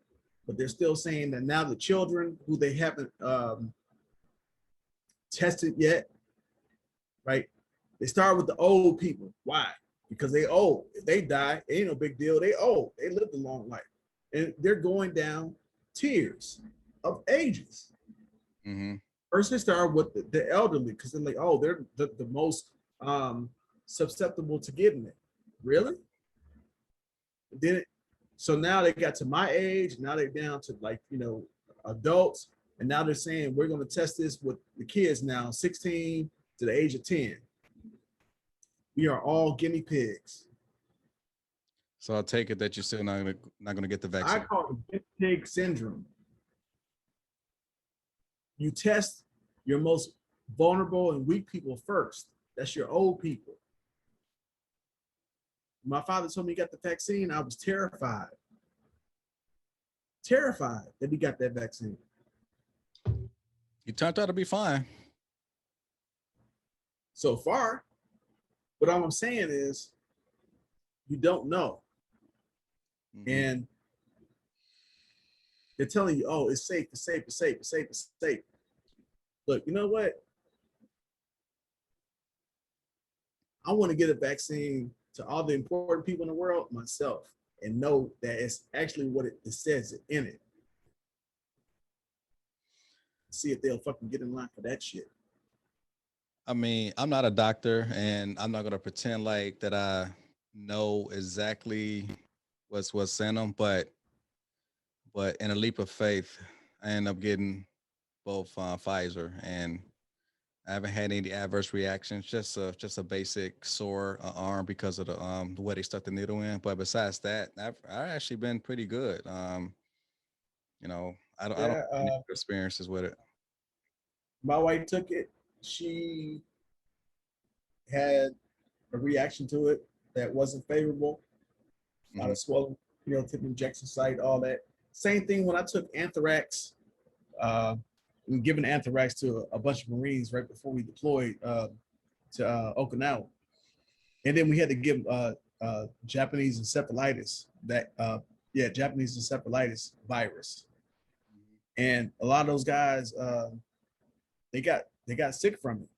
but they're still saying that now the children who they haven't tested yet, right? They start with the old people. Why? Because they old. If they die, it ain't no big deal. They old. They lived a long life. And they're going down tiers of ages. Mm-hmm. First, they start with the elderly because they're like, oh, they're the most susceptible to getting it. Really? Then, so now they got to my age. Now they're down to like, adults. And now they're saying we're going to test this with the kids now, 16 to the age of 10. We are all guinea pigs. So I'll take it that you're still not gonna get the vaccine. I call it guinea pig syndrome. You test your most vulnerable and weak people first. That's your old people. My father told me he got the vaccine. I was terrified. Terrified that he got that vaccine. He turned out to be fine. So far. But all I'm saying is, you don't know. Mm-hmm. And they're telling you, oh, it's safe, it's safe, it's safe, it's safe, it's safe. Look, you know what? I want to get a vaccine to all the important people in the world myself and know that it's actually what it says in it. See if they'll fucking get in line for that shit. I mean, I'm not a doctor and I'm not going to pretend like that I know exactly what's in them, but in a leap of faith, I end up getting both Pfizer, and I haven't had any adverse reactions. Just a basic sore arm because of the way they stuck the needle in. But besides that, I've actually been pretty good. I don't have any experiences with it. My wife took it. She had a reaction to it that wasn't favorable. A lot of swelling, tip injection site, all that. Same thing when I took anthrax. We were given anthrax to a bunch of Marines right before we deployed to Okinawa, and then we had to give Japanese encephalitis. Japanese encephalitis virus, and a lot of those guys they got sick from it.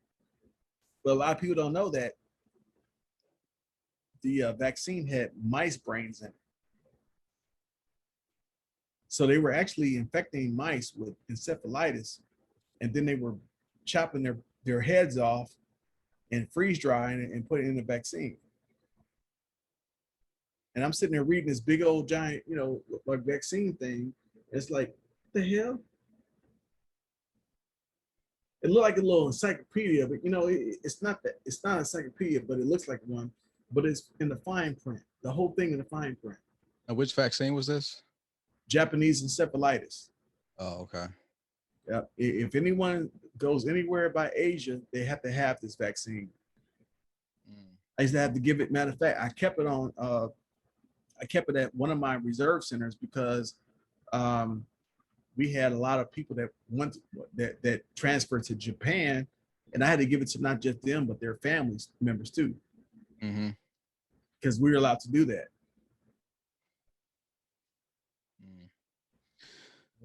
But a lot of people don't know that the vaccine had mice brains in it. So they were actually infecting mice with encephalitis, and then they were chopping their heads off and freeze drying it and putting it in the vaccine. And I'm sitting there reading this big old giant, like vaccine thing. It's like, what the hell? It looked like a little encyclopedia, but it's not an encyclopedia, but it looks like one. But it's in the fine print. The whole thing in the fine print. And which vaccine was this? Japanese encephalitis. Oh, okay. Yeah. If anyone goes anywhere by Asia, they have to have this vaccine. I used to have to give it. Matter of fact, I kept it at one of my reserve centers because we had a lot of people that transferred to Japan, and I had to give it to not just them but their families members too, because we were allowed to do that.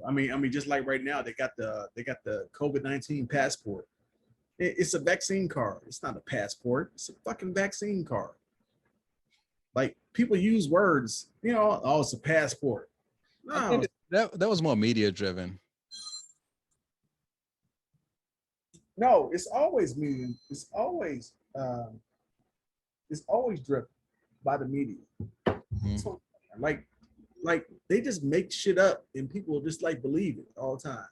I mean, just like right now, they got the COVID-19 passport. It's a vaccine card. It's not a passport. It's a fucking vaccine card. Like people use words, oh, it's a passport. I No, think that was more media driven. no, it's always media. It's always driven by the media. Mhm. So, like they just make shit up and people just like believe it all the time.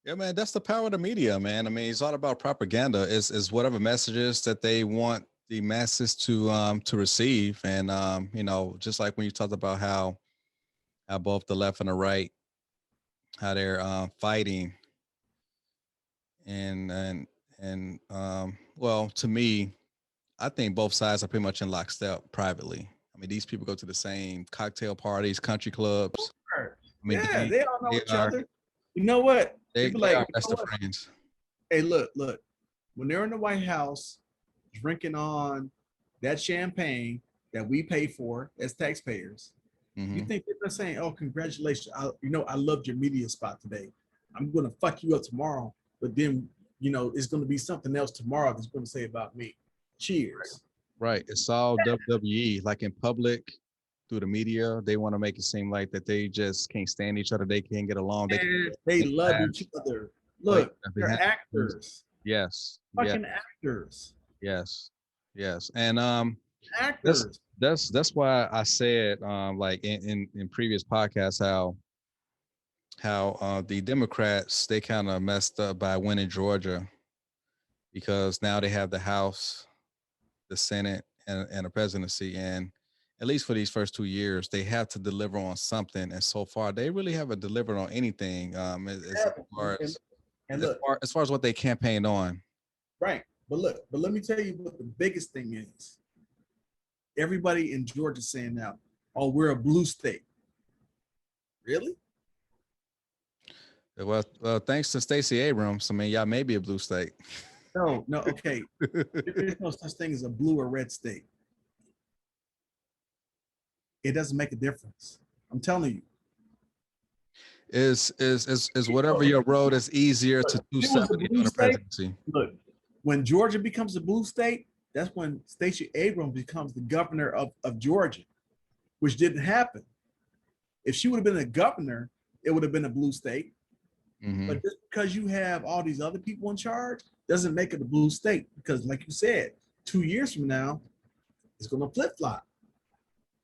Yeah, man, that's the power of the media, man. I mean, it's all about propaganda. Is whatever messages that they want the masses to receive, and just like when you talked about how both the left and the right, how they're fighting, and well, to me, I think both sides are pretty much in lockstep privately. I mean, these people go to the same cocktail parties, country clubs. I mean, Yeah, they all know they each are other. You know what? they, They be they like, are best of friends. hey, look, when they're in the White House drinking on that champagne that we pay for as taxpayers, you Hmm. think they're saying, oh, congratulations. I loved your media spot today. I'm going to fuck you up tomorrow, but then, it's going to be something else tomorrow that's going to say about me. Cheers. Right. It's all WWE. Like in public, through the media, they want to make it seem like that they just can't stand each other. They can't get along. They And they can't love laugh. each other. But Look, they're actors. yes, yes, Fucking actors. yes, yes. And that's Actors. that's why I said like in previous podcasts how the Democrats they kind of messed up by winning Georgia because now they have the House, the Senate, and the presidency. And at least for these first 2 years, they have to deliver on something. And so far, they really haven't delivered on anything. As far And, as and look, as far as what they campaigned on. right. But let me tell you what the biggest thing is. Everybody in Georgia saying now, oh, we're a blue state. Really? Well, thanks to Stacey Abrams, I mean, y'all may be a blue state. No, okay. There's no such thing as a blue or red state. It doesn't make a difference. I'm telling you. Is whatever your road is easier to do It was a 70 blue on the state. presidency. Look, when Georgia becomes a blue state, that's when Stacey Abrams becomes the governor of Georgia, which didn't happen. If she would have been a governor, it would have been a blue state. Mm-hmm. But just because you have all these other people in charge doesn't make it a blue state. Because, like you said, 2 years from now, it's going to flip flop.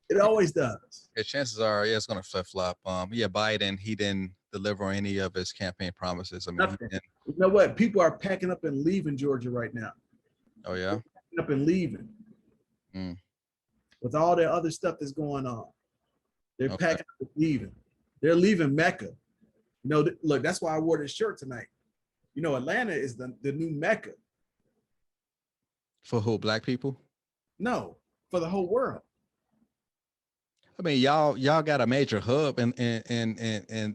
It always does. Yeah, chances are, yeah, it's gonna flip flop. Yeah, Biden, he didn't deliver on any of his campaign promises. I mean, he Nothing. didn't. You know what? People are packing up and leaving Georgia right now. Oh yeah. Packing up and leaving Mm, with all the other stuff that's going on. They're okay. packing up and leaving. They're leaving Mecca. Look, that's why I wore this shirt tonight. Atlanta is the new Mecca. For who? Black people? No, for the whole world. I mean, y'all got a major hub in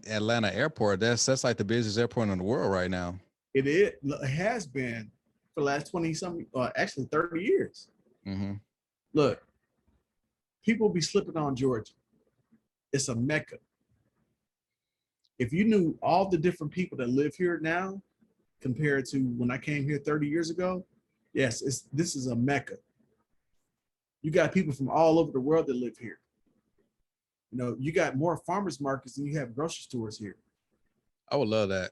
Atlanta Airport. That's like the busiest airport in the world right now. It has been for the last 20 something, actually 30 years. Mm-hmm. Look, people be slipping on Georgia. It's a Mecca. If you knew all the different people that live here now compared to when I came here 30 years ago, yes, this is a Mecca. You got people from all over the world that live here. You got more farmers markets than you have grocery stores here. I would love that.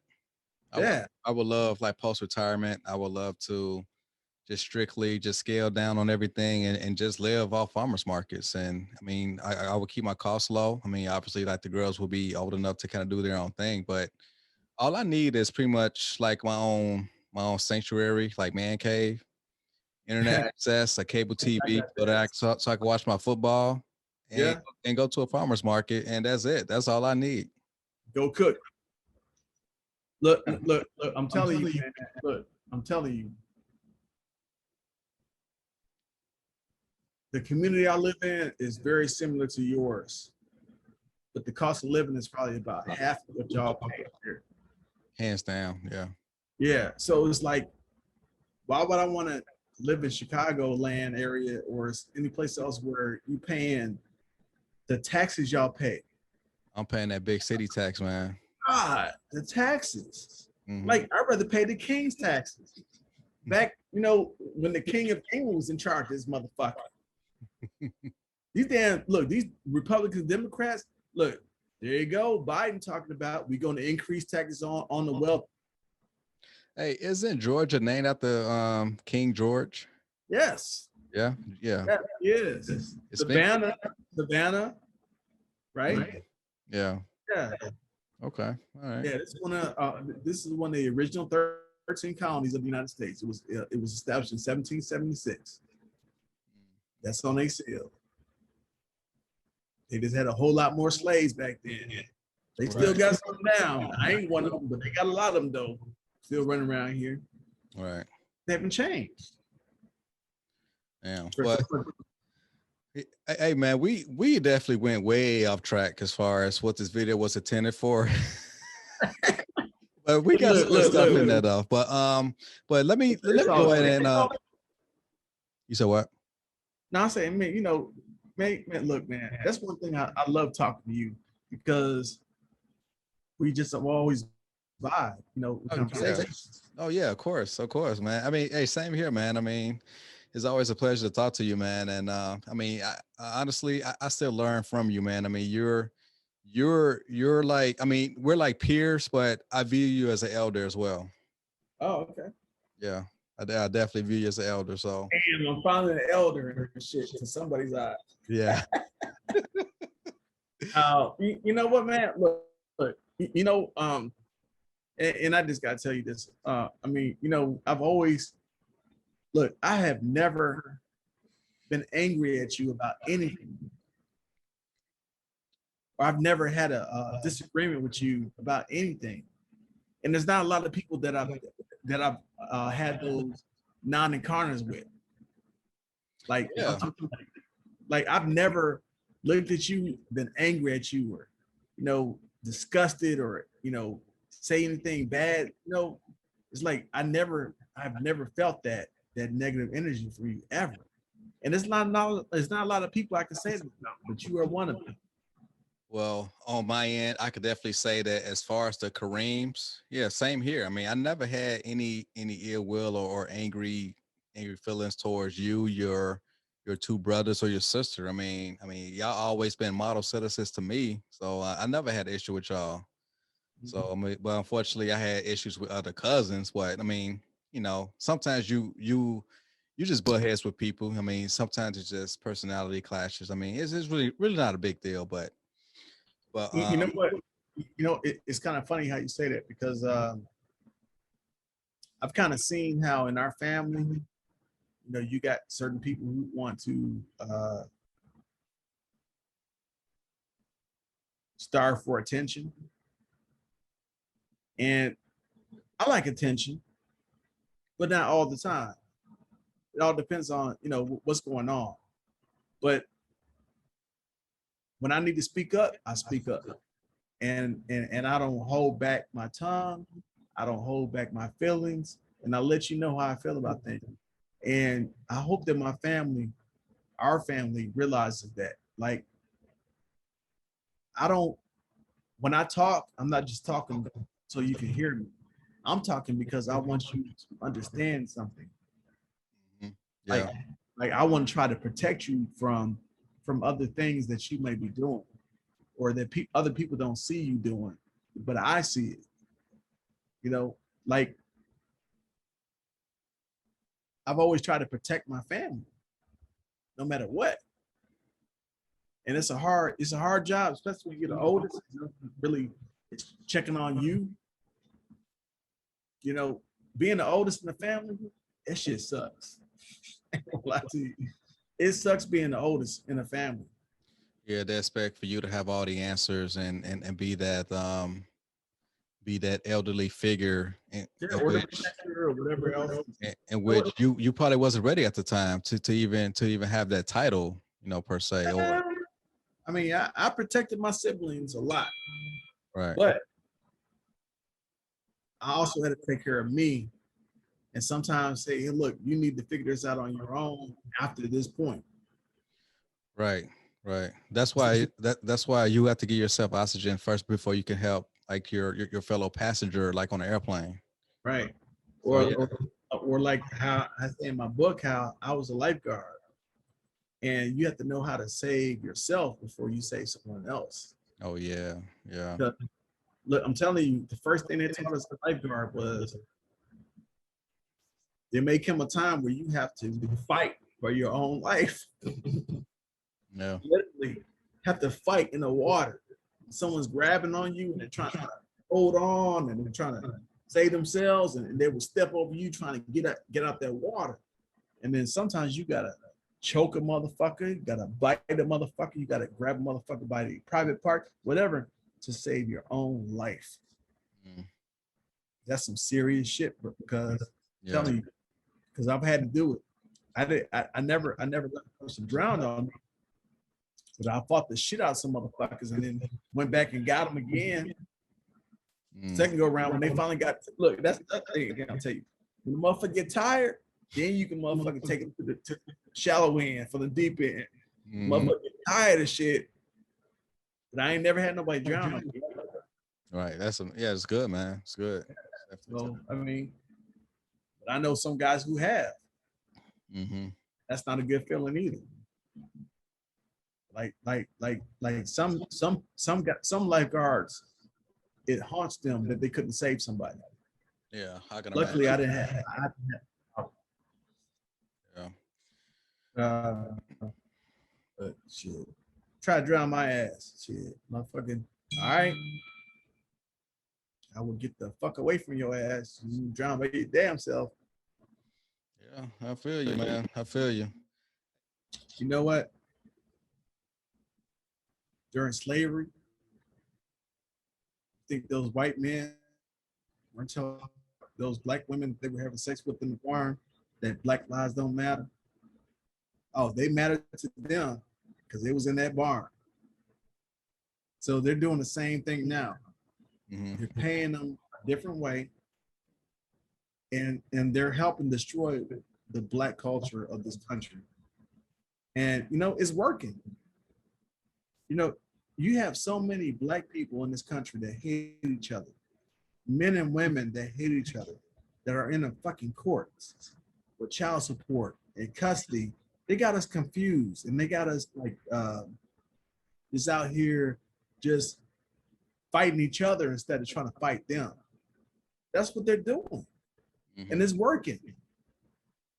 Yeah. I would love like post retirement. I would love to just strictly just scale down on everything and just live off farmers markets. And I mean, I would keep my costs low. I mean, obviously like the girls will be old enough to kind of do their own thing, but all I need is pretty much like my own sanctuary, like man cave, internet access, a cable TV, so I can watch my football and Yeah. and go to a farmer's market, and that's it. That's all I need. Go cook. Look, I'm telling you, man. Look, I'm telling you. The community I live in is very similar to yours, but the cost of living is probably about half of what y'all pay here. Hands down, yeah. Yeah, so it's like, why would I want to live in Chicagoland area or any place else where you paying the taxes y'all pay? I'm paying that big city tax, man. God, the taxes. Mhm. Like, I'd rather pay the king's taxes. Back, when the king of England was in charge of this motherfucker. These Republicans, Democrats, look, there you go. Biden talking about we're going to increase taxes on the wealth. Hey, isn't Georgia named after King George? Yes. Yeah. Yeah, yes. Savannah, right? Yeah. Yeah. Okay. All right. Yeah, this is one of the original 13 colonies of the United States. It was established in 1776. That's on they seal. They just had a whole lot more slaves back then. They still got some now. I ain't one of them, but they got a lot of them though. Still running around here. Right. They haven't changed. Yeah. But hey man, we definitely went way off track as far as what this video was intended for. But we got some stuff in that off. But let me go ahead and you said what? No, I'm saying, man, look, man, that's one thing I love talking to you because we just always vibe, conversations. Oh yeah, of course, man. I mean, hey, same here, man. I mean, it's always a pleasure to talk to you, man. And I mean, I honestly, I still learn from you, man. I mean, you're like, I mean, we're like peers, but I view you as an elder as well. Oh, okay. Yeah, I definitely view you as an elder. So damn, I'm finally an elder and shit to somebody's eyes. Yeah. You know what, man? Look, and I just gotta tell you this. I mean, I've always I have never been angry at you about anything. Or I've never had a disagreement with you about anything. And there's not a lot of people that I've had those non-encounters with. Like, Yeah. Like I've never looked at you, been angry at you, or disgusted, or say anything bad. It's like I've never felt that negative energy for you ever. And it's not a lot of people I can say that about, but you are one of them. Well, on my end, I could definitely say that as far as the Kareems, yeah, same here. I mean, I never had any ill will or angry feelings towards you, your two brothers or your sister. I mean, y'all always been model citizens to me, so I never had an issue with y'all. So I mean, but unfortunately, I had issues with other cousins. But I mean, sometimes you just butt heads with people. I mean, sometimes it's just personality clashes. I mean, it's really not a big deal, but you know what? It's kind of funny how you say that because I've kind of seen how in our family, you got certain people who want to starve for attention. And I like attention, but not all the time. It all depends on, what's going on. But when I need to speak up, I speak up. And I don't hold back my tongue. I don't hold back my feelings. And I let you know how I feel about things. And I hope that our family realizes that. Like, when I talk, I'm not just talking so you can hear me. I'm talking because I want you to understand something. Yeah. Like I want to try to protect you from other things that you may be doing, or that other people don't see you doing, but I see it. Like I've always tried to protect my family, no matter what. And it's a hard job, especially when you're the oldest. Really, it's checking on you. Being the oldest in the family, that shit sucks. It sucks being the oldest in a family. Yeah, they expect for you to have all the answers and be that elderly figure or whatever else. In which you probably wasn't ready at the time to even have that title, per se. Or I mean, I protected my siblings a lot. Right. But I also had to take care of me, and sometimes say, hey, look, you need to figure this out on your own after this point. Right. That's why you have to give yourself oxygen first before you can help like your fellow passenger, like on an airplane. right? So Or, yeah. or like how I say in my book, how I was a lifeguard, and you have to know how to save yourself before you save someone else. Oh yeah, yeah, Because, look, I'm telling you, the first thing they taught us as a lifeguard was there may come a time where you have to fight for your own life. yeah. Literally have to fight in the water. Someone's grabbing on you and they're trying to hold on and they're trying to save themselves, and they will step over you trying to get out that water. And then sometimes you gotta choke a motherfucker, you gotta bite a motherfucker, you gotta grab a motherfucker by the private part, whatever, to save your own life. Mm. That's some serious shit, bro, because I'm Yeah. telling you, because I've had to do it. I never let a person drown on me, but I fought the shit out of some motherfuckers and then went back and got them again. Mm. Second go around when they finally got, look, that's the thing again. I'll tell you, when the motherfucker get tired, then you can motherfucking take it to the shallow end for the deep end. Mhm. Motherfucker get tired of shit, but I ain't never had nobody drown on me. Right. Yeah, it's good, man. It's good. So I mean, but I know some guys who have. Mm-hmm. That's not a good feeling either. Like some lifeguards, it haunts them that they couldn't save somebody. Yeah, I can Luckily, imagine. I didn't have. Yeah. But shit, try to drown my ass. Shit, motherfucking. All right, I will get the fuck away from your ass. You drown by your damn self. Yeah, I feel you, man. I feel you. You know what? During slavery, I think those white men weren't telling those black women they were having sex with in the barn that black lives don't matter. Oh, they mattered to them because they was in that barn. So they're doing the same thing now. Mm-hmm. They're paying them a different way, and they're helping destroy the black culture of this country. And you know, it's working. You know, you have so many black people in this country that hate each other, men and women that hate each other, that are in the fucking courts with child support and custody. They got us confused, and they got us like just out here just fighting each other instead of trying to fight them. That's what they're doing, Mm-hmm. and it's working.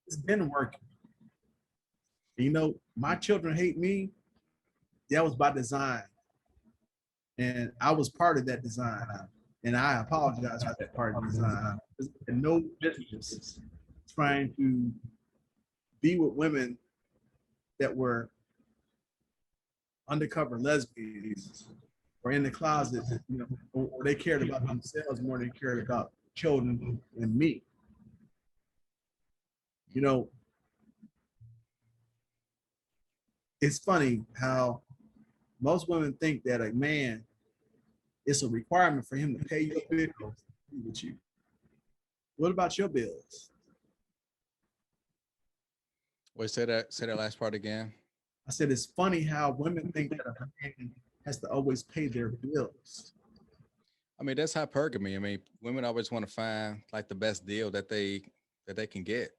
It's been working. You know, my children hate me. That was by design, and I was part of that design. And I apologize for that part of the design. And no business trying to be with women that were undercover lesbians or in the closet, you know, or they cared about themselves more than they cared about children and me. You know, it's funny how most women think that a man, it's a requirement for him to pay your bills with you. What about your bills? Wait, say that last part again. I said it's funny how women think that a man has to always pay their bills. I mean, that's hypergamy. I mean, women always want to find like the best deal that they can get.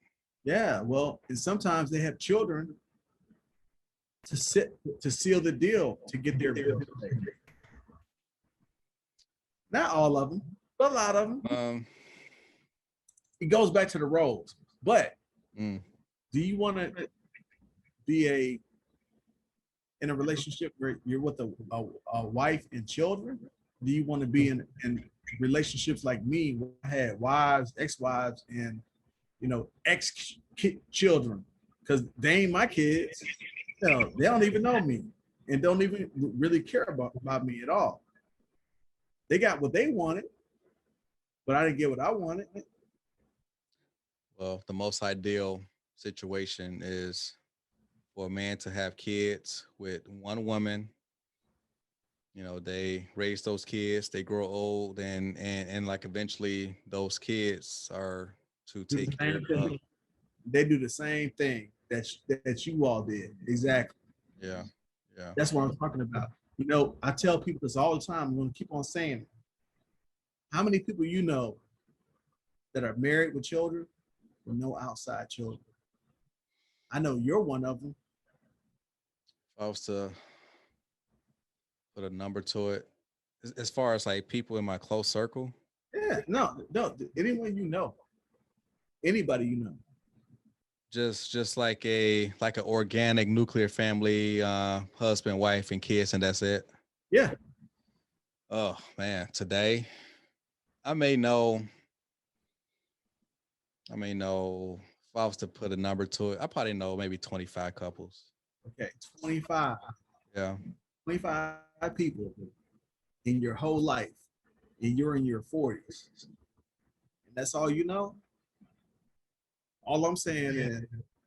Yeah, well, and sometimes they have children to seal the deal to get their bills paid. Not all of them, but a lot of them. It goes back to the roles. But do you want to be in a relationship where you're with a wife and children? Do you want to be in relationships like me, where I had wives, ex-wives, and you know, ex-children? Because they ain't my kids. You know, they don't even know me and don't even really care about me at all. They got what they wanted, but I didn't get what I wanted. Well, the most ideal situation is for a man to have kids with one woman. You know, they raise those kids, they grow old, and like eventually those kids are to take care of. They do the same thing that you all did. Exactly. Yeah, yeah. That's what I'm talking about. You know, I tell people this all the time. I'm going to keep on saying it. How many people you know that are married with children with no outside children? I know you're one of them. If I was to put a number to it, as far as like people in my close circle, Yeah, no, anyone you know, anybody you know. just like an organic nuclear family, husband, wife, and kids, and that's it. Yeah, Oh man, today I may know. If I was to put a number to it, I probably know maybe 25 couples. okay, 25, Yeah. 25 people in your whole life, and you're in your 40s. And that's all you know? All I'm saying is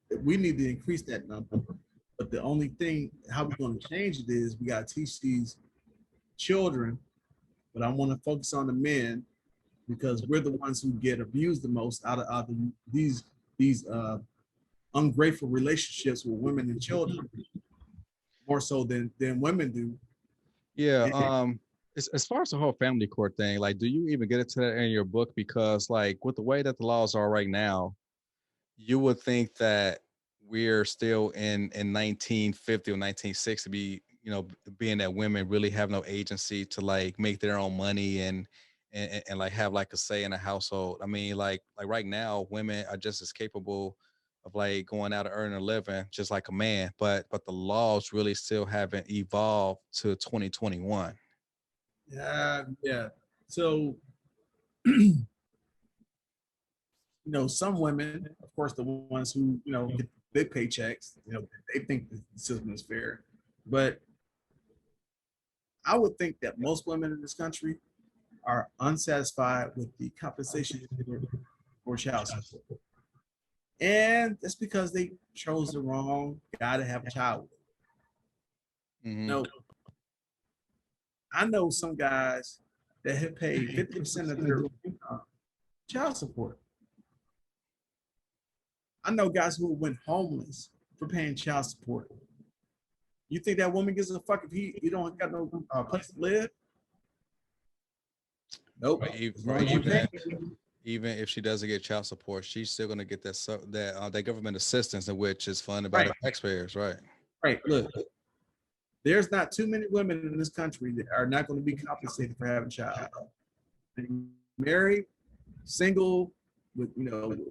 that we need to increase that number. But the only thing, how we're going to change it is we got to teach these children, but I want to focus on the men because we're the ones who get abused the most out of these ungrateful relationships with women and children, more so than women do. Yeah. And, As far as the whole family court thing, like, do you even get into that in your book? Because, like, with the way that the laws are right now, you would think that we're still in 1950 or 1960, being that women really have no agency to like make their own money and like have like a say in a household. I mean, like right now, women are just as capable of like going out and earning a living just like a man, but the laws really still haven't evolved to 2021. yeah. So, you know, some women, of course, the ones who, you know, get big paychecks, you know, they think the system is fair. But I would think that most women in this country are unsatisfied with the compensation for child support. And that's because they chose the wrong guy to have a child with. Mm-hmm. No, I know some guys that have paid 50% of their child support. I know guys who went homeless for paying child support. You think that woman gives a fuck if you don't got no place to live? Nope. As long as you pay. Even if she doesn't get child support, she's still going to get that government assistance, in which is funded by Right. the taxpayers, right? Right. Look, there's not too many women in this country that are not going to be compensated for having a child. Married, single, with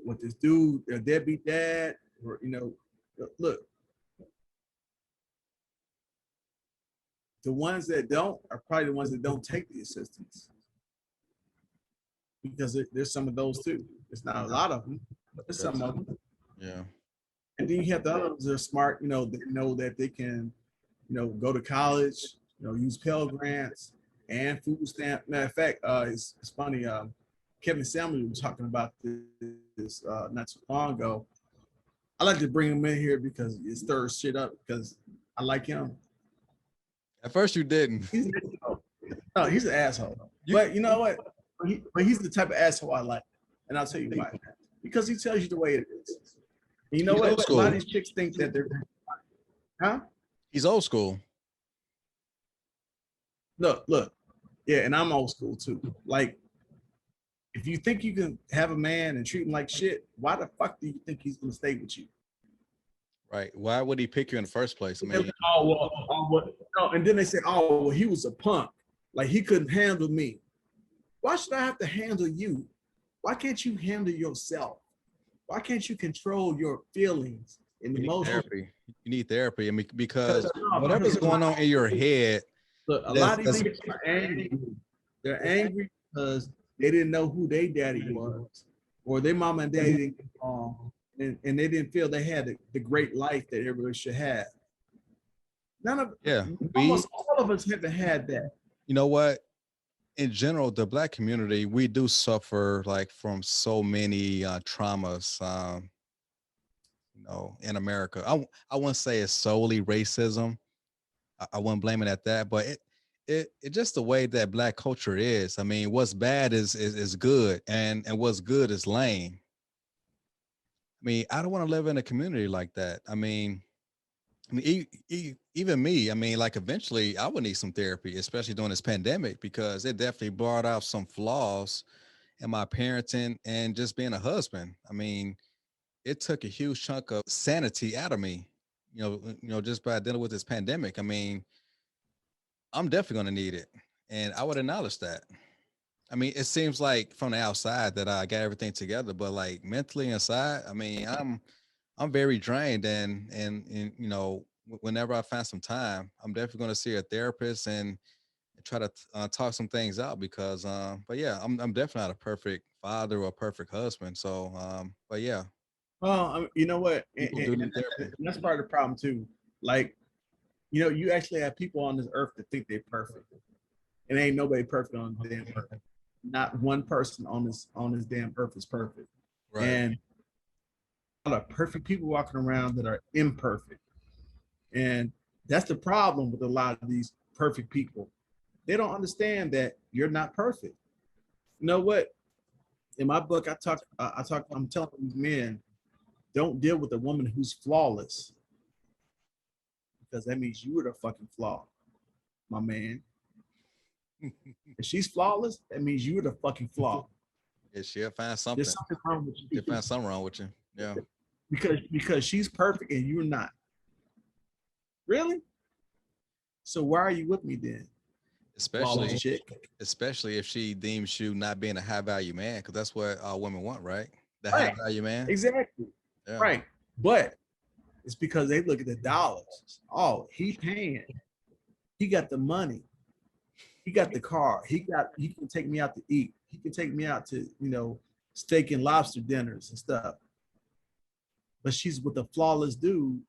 with this dude, a deadbeat dad, or look, the ones that don't are probably the ones that don't take the assistance because there's some of those too. It's not a lot of them, but there's some of them. Yeah. And then you have the others that are smart, they know that they can, go to college, use Pell Grants and food stamp. Matter of fact, it's funny. Kevin Samuel was talking about this not too long ago. I like to bring him in here because it stirs shit up because I like him. At first, you didn't. No, he's an asshole. But you know what? But he's the type of asshole I like, and I'll tell you why. Because he tells you the way it is. And you know what? A lot of these chicks think that they're, huh? He's old school. Look, yeah, and I'm old school too. Like, if you think you can have a man and treat him like shit, why the fuck do you think he's gonna stay with you? Right. Why would he pick you in the first place? I mean, no, and then they say, oh, well, he was a punk. Like he couldn't handle me. Why should I have to handle you? Why can't you handle yourself? Why can't you control your feelings and emotions? You need therapy. I mean, because whatever's going on in your head. Look, a lot of these people are angry. They're angry because they didn't know who their daddy was, or their mama and daddy didn't get along, and they didn't feel they had the great life that everybody should have. Almost all of us haven't had that. You know what? In general, the Black community, we do suffer like from so many traumas. In America, I wouldn't say it's solely racism. I wouldn't blame it at that, but it just the way that Black culture is. I mean, what's bad is good, and what's good is lame. I mean, I don't want to live in a community like that. I mean, I mean, even me, I mean, like eventually I would need some therapy, especially during this pandemic, because it definitely brought out some flaws in my parenting and just being a husband. I mean, it took a huge chunk of sanity out of me, just by dealing with this pandemic. I mean, I'm definitely going to need it. And I would acknowledge that. I mean, it seems like from the outside that I got everything together, but like mentally inside, I mean, I'm very drained, and whenever I find some time, I'm definitely going to see a therapist and try to talk some things out because, but yeah, I'm definitely not a perfect father or a perfect husband. So, but yeah, Well, you know what? people do need therapy. And that's part of the problem too. Like, you know, you actually have people on this earth that think they're perfect. And ain't nobody perfect on the damn earth. Not one person on this damn earth is perfect. Right. And a lot of perfect people walking around that are imperfect. And that's the problem with a lot of these perfect people. They don't understand that you're not perfect. You know what? In my book, I'm telling these men, don't deal with a woman who's flawless, because that means you were the fucking flaw, my man. If she's flawless, that means you were the fucking flaw. Yeah, she'll find something. There's something wrong with She'll you. find something wrong with you. Yeah. Because she's perfect and you're not. Really? So why are you with me then? Especially, especially if she deems you not being a high value man, because that's what all women want, right? The Right. high value man. Exactly. Yeah. Right. But it's because they look at the dollars. Oh, he paying. He got the money. He got the car. He can take me out to eat. He can take me out to, steak and lobster dinners and stuff. But she's with a flawless dude.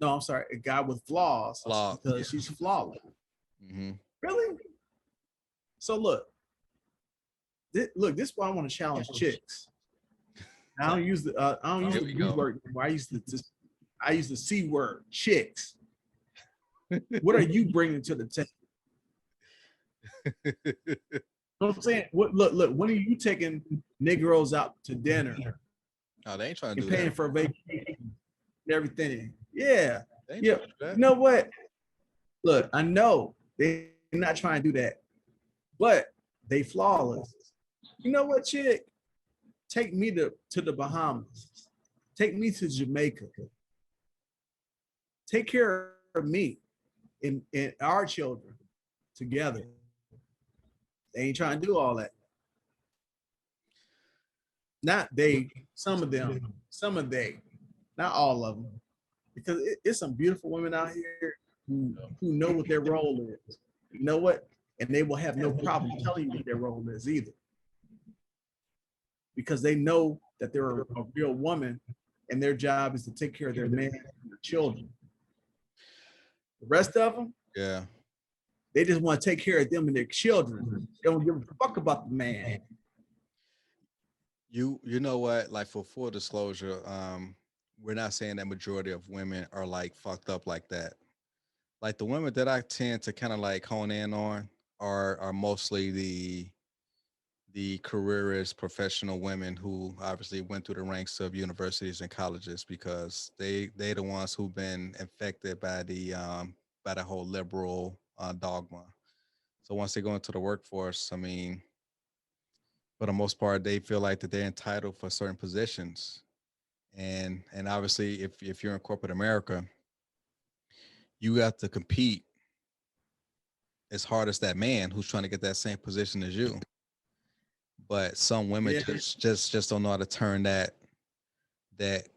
No, I'm sorry, a guy with flaws because she's flawless. Mm-hmm. Really? So look, this is why I want to challenge chicks. I don't use the B word anymore. I use the C word, chicks. What are you bringing to the table? You know what I'm saying? Look, when are you taking Negroes out to dinner? Oh, they ain't trying to and do paying that. for vacation and everything. Yeah. Yeah. You know what? Look, I know they're not trying to do that, but they flawless. You know what, chick? Take me to the Bahamas. Take me to Jamaica. Take care of me and our children together. They ain't trying to do all that. Not they, some of them, not all of them. Because it's some beautiful women out here who know what their role is. You know what? And they will have no problem telling you what their role is either. Because they know that they're a real woman and their job is to take care of their man and their children. The rest of them, yeah, they just want to take care of them and their children. They don't give a fuck about the man. You know what? Like, for full disclosure, we're not saying that majority of women are like fucked up like that. Like, the women that I tend to kind of like hone in on are mostly the careerist professional women who obviously went through the ranks of universities and colleges, because they the ones who've been infected by the whole liberal dogma. So once they go into the workforce, I mean, for the most part, they feel like that they're entitled for certain positions. And obviously, if you're in corporate America, you have to compete as hard as that man who's trying to get that same position as you. But some women just don't know how to turn that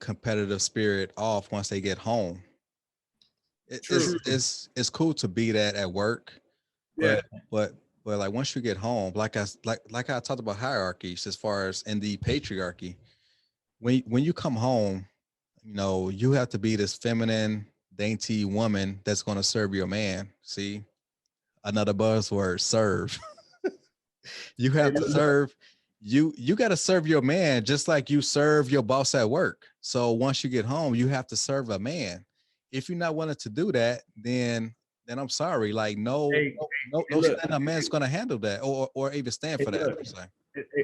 competitive spirit off once they get home. It's cool to be that at work, but like once you get home, like I talked about hierarchies as far as in the patriarchy, when you come home, you have to be this feminine, dainty woman that's going to serve your man. See, another buzzword, serve. You have to serve. You got to serve your man just like you serve your boss at work. So once you get home, you have to serve a man. If you're not willing to do that, then I'm sorry. Like no stand-up man's gonna handle that or even stand for that.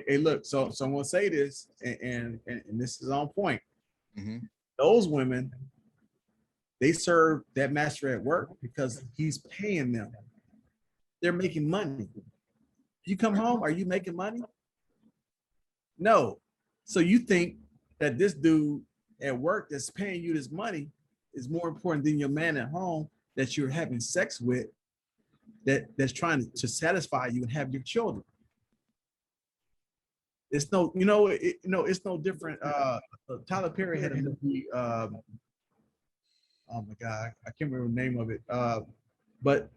Hey, look. So I'm gonna say this, and this is on point. Mm-hmm. Those women They serve that master at work because he's paying them. They're making money. You come home, are you making money? No. So you think that this dude at work that's paying you this money is more important than your man at home that you're having sex with, that's trying to satisfy you and have your children. It's no, it's no different. Tyler Perry had a movie. Oh my God, I can't remember the name of it. But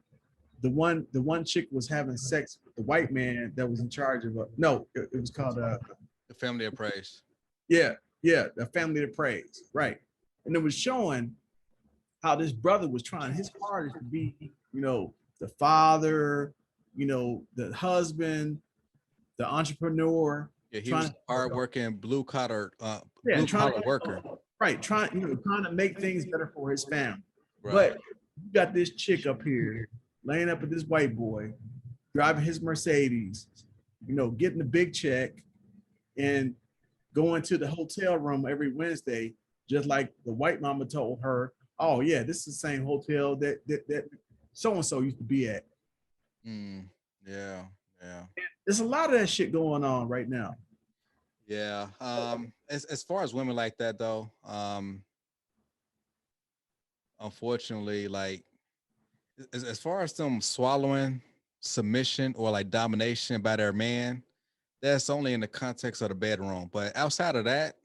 the one chick was having sex with the white man that was in charge of it was called The Family of Praise. Yeah, the Family of Praise, right? And it was showing how this brother was trying his hardest to be, the father, the husband, the entrepreneur. Yeah, he was hardworking, blue collar worker. Right, trying to make things better for his family. Right. But you got this chick up here laying up with this white boy, driving his Mercedes, getting the big check, and going to the hotel room every Wednesday, just like the white mama told her, oh yeah, this is the same hotel that so-and-so used to be at. Yeah. There's a lot of that shit going on right now. Yeah. As far as women like that though, unfortunately, like as far as them swallowing submission or like domination by their man, that's only in the context of the bedroom. But outside of that,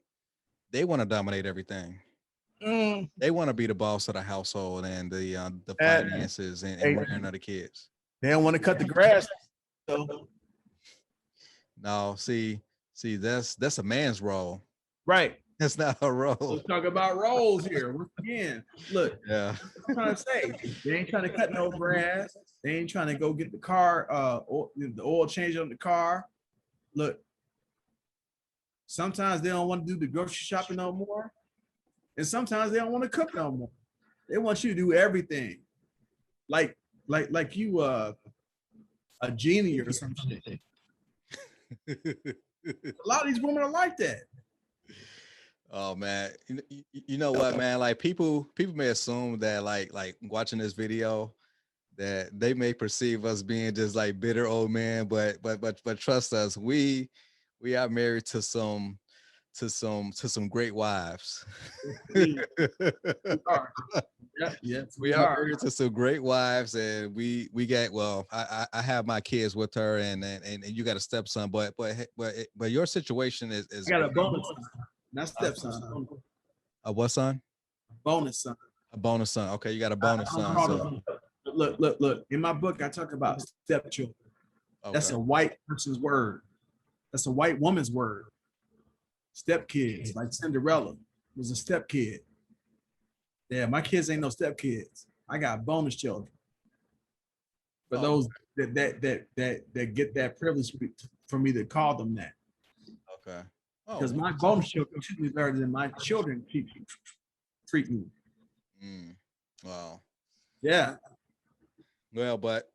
they want to dominate everything. They want to be the boss of the household and the finances and rearing of the kids. They don't want to cut the grass. So. No, see, that's a man's role. Right. That's not a role. Let's talk about roles here. Once again, look. Yeah. I'm trying to say they ain't trying to cut no grass. They ain't trying to go get the car, the oil change on the car. Look, sometimes they don't want to do the grocery shopping no more, and sometimes they don't want to cook no more. They want you to do everything, like you a genie or some shit. A lot of these women are like that. Oh man, you know what, man? Like people may assume that like watching this video that they may perceive us being just like bitter old men, but trust us, we are married to some great wives. We are. Yes, we are married to some great wives, and we get I have my kids with her, and you got a stepson, but your situation is I got a bonus son, not stepson. A what son? A bonus son. A bonus son. Okay, you got a bonus son. So. Look. In my book, I talk about stepchildren. Okay. That's a white person's word. That's a white woman's word. Stepkids, like Cinderella was a stepkid. Yeah, my kids ain't no stepkids. I got bonus children. For those that get that privilege for me to call them that. Okay. Because my bonus children treat me better than my children treat me. Wow. Yeah. Well, but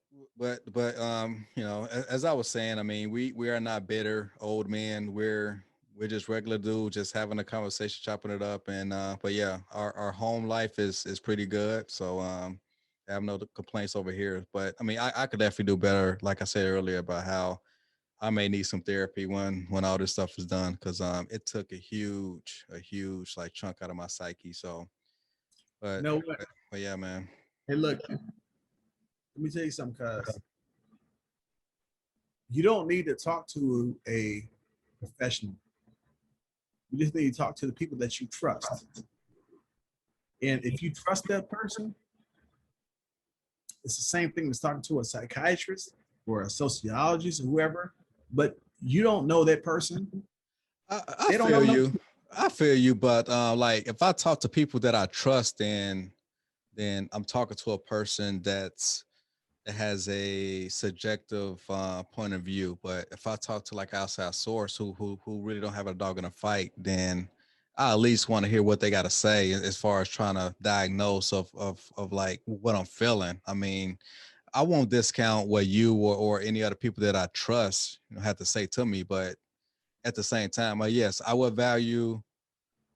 as I was saying, I mean, we are not bitter old men. We're just regular dudes, just having a conversation, chopping it up, and but yeah, our home life is pretty good. So I have no complaints over here. But I mean, I could definitely do better. Like I said earlier about how I may need some therapy when all this stuff is done, because it took a huge like chunk out of my psyche. So, but yeah, man. Hey, look, let me tell you something, cuz you don't need to talk to a professional. You just need to talk to the people that you trust. And if you trust that person, it's the same thing as talking to a psychiatrist or a sociologist or whoever, but you don't know that person. I feel you. I feel you, but like if I talk to people that I trust, then I'm talking to a person that has a subjective point of view. But if I talk to like outside source who really don't have a dog in a fight, then I at least want to hear what they got to say as far as trying to diagnose of like what I'm feeling. I mean, I won't discount what you or any other people that I trust have to say to me, but at the same time, yes, I would value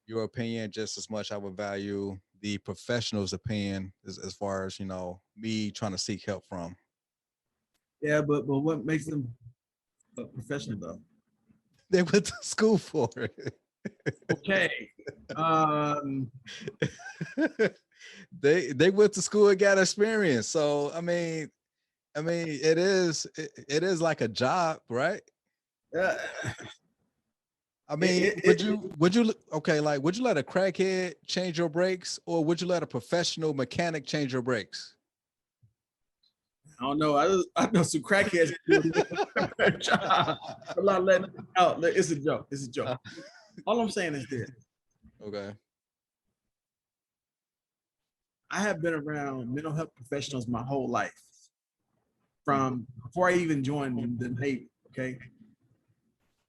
your opinion just as much I would value the professional's opinion as far as, you know, me trying to seek help from. Yeah, but what makes them a professional though? They went to school for it. Okay. Um, They went to school and got experience. So I mean it is like a job, right? uh, I mean, okay, like would you let a crackhead change your brakes, or would you let a professional mechanic change your brakes? I don't know. I know some crackheads do a better job. I'm not letting it out. It's a joke. It's a joke. All I'm saying is this: Okay. I have been around mental health professionals my whole life, from before I even joined the Navy. Okay,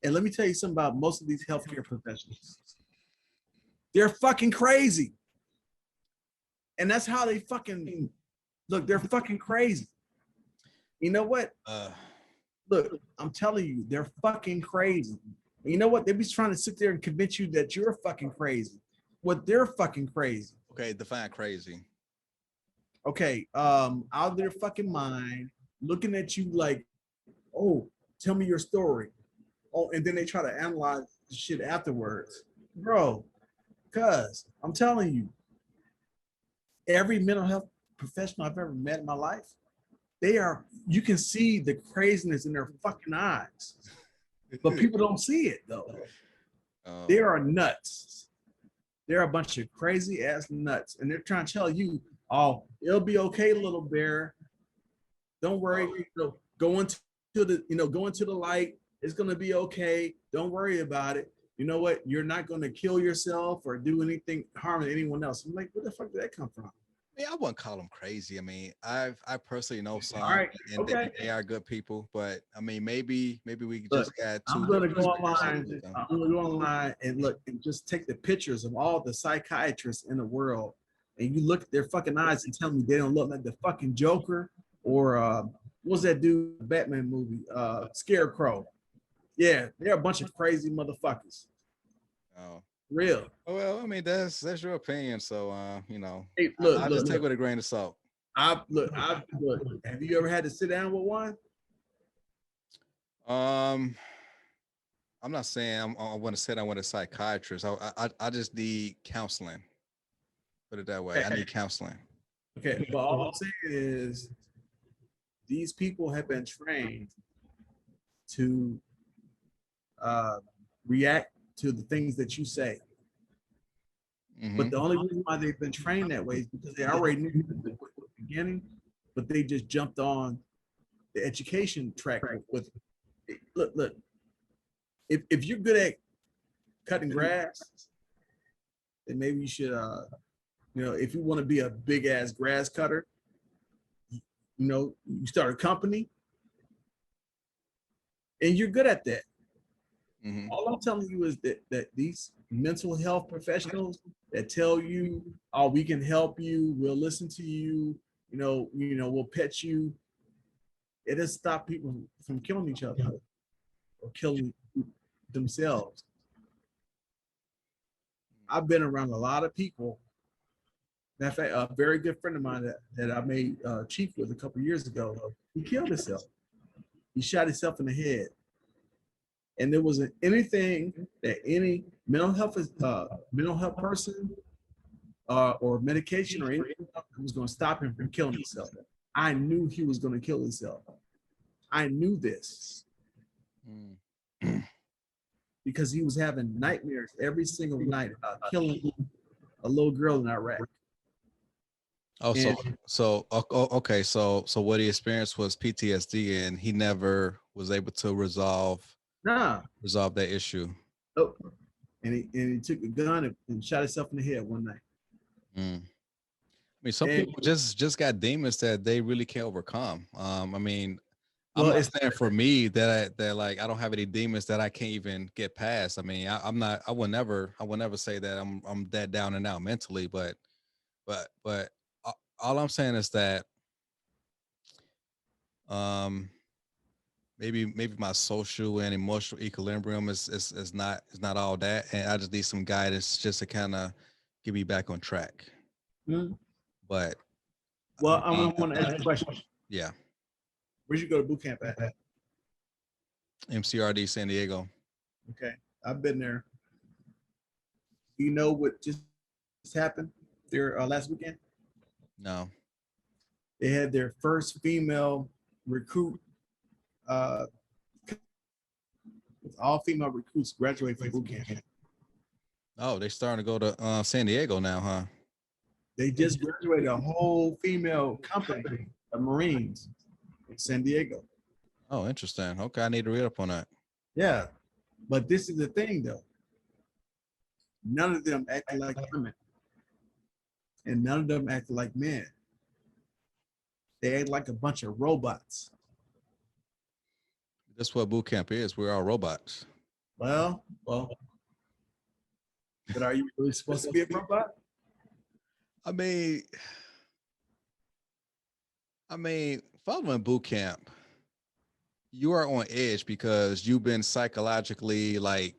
and let me tell you something about most of these healthcare professionals. They're fucking crazy, and that's how they fucking look. They're fucking crazy. You know what? Look, I'm telling you, they're fucking crazy. And you know what? They be trying to sit there and convince you that you're fucking crazy. What they're fucking crazy. Okay, define crazy. Okay, out of their fucking mind, looking at you like, oh, tell me your story. Oh, and then they try to analyze the shit afterwards. Bro, cuz I'm telling you, every mental health professional I've ever met in my life, you can see the craziness in their fucking eyes. But people don't see it though. They are nuts. They're a bunch of crazy ass nuts. And they're trying to tell you, oh, it'll be okay, little bear. Don't worry. Go into the light. It's gonna be okay. Don't worry about it. You know what? You're not gonna kill yourself or do anything harm to anyone else. I'm like, where the fuck did that come from? I wouldn't call them crazy. I mean, I personally know some, right, and okay. they are good people. But I mean, maybe we Look, just got I'm gonna go online. I'm gonna go online and look and just take the pictures of all the psychiatrists in the world, and you look at their fucking eyes and tell me they don't look like the fucking Joker or what's that dude Batman movie? Scarecrow. Yeah, they're a bunch of crazy motherfuckers. Oh, real. Well, I mean, that's your opinion. So, you know, Hey, look, I just take it with a grain of salt. Look. Have you ever had to sit down with one? I'm not saying I want to sit down with a psychiatrist. I just need counseling. Put it that way. I need counseling. Okay, but all I'm saying is these people have been trained to react to the things that you say. Mm-hmm. But the only reason why they've been trained that way is because they already knew at the beginning, but they just jumped on the education track with it. Look. If you're good at cutting grass, then maybe you should, if you want to be a big ass grass cutter, you start a company, and you're good at that. Mm-hmm. All I'm telling you is that these mental health professionals that tell you, "Oh, we can help you. We'll listen to you. We'll pet you." It has stopped people from killing each other or killing themselves. I've been around a lot of people. In fact, a very good friend of mine that I made chief with a couple of years ago, he killed himself. He shot himself in the head. And there wasn't anything that any mental health person or medication or anything was going to stop him from killing himself. I knew he was going to kill himself. I knew this because he was having nightmares every single night about killing a little girl in Iraq. Oh, okay. So what he experienced was PTSD, and he never was able to resolve that issue. Oh, and he took a gun and shot himself in the head one night. I mean, some people just got demons that they really can't overcome. I mean, I'm not saying for me that I don't have any demons that I can't even get past. I mean, I will never say that I'm that down and out mentally, but all I'm saying is that maybe my social and emotional equilibrium is not all that, and I just need some guidance just to kind of get me back on track. Mhm. But Well, I'm going to ask you a question. yeah, Where'd you go to boot camp at? MCRD San Diego. Okay, I've been there. You know what just happened there last weekend? No. They had their first female recruit. Uh, all female recruits graduate from boot camp. Oh, they starting to go to San Diego now, huh? They just graduated a whole female company of Marines in San Diego. Oh, interesting. Okay, I need to read up on that. Yeah, but this is the thing though. None of them acted like women, and none of them acted like men. They act like a bunch of robots. That's what boot camp is. We're all robots. Well, but are you really supposed to be a robot? I mean, following boot camp, you are on edge because you've been psychologically Challenge.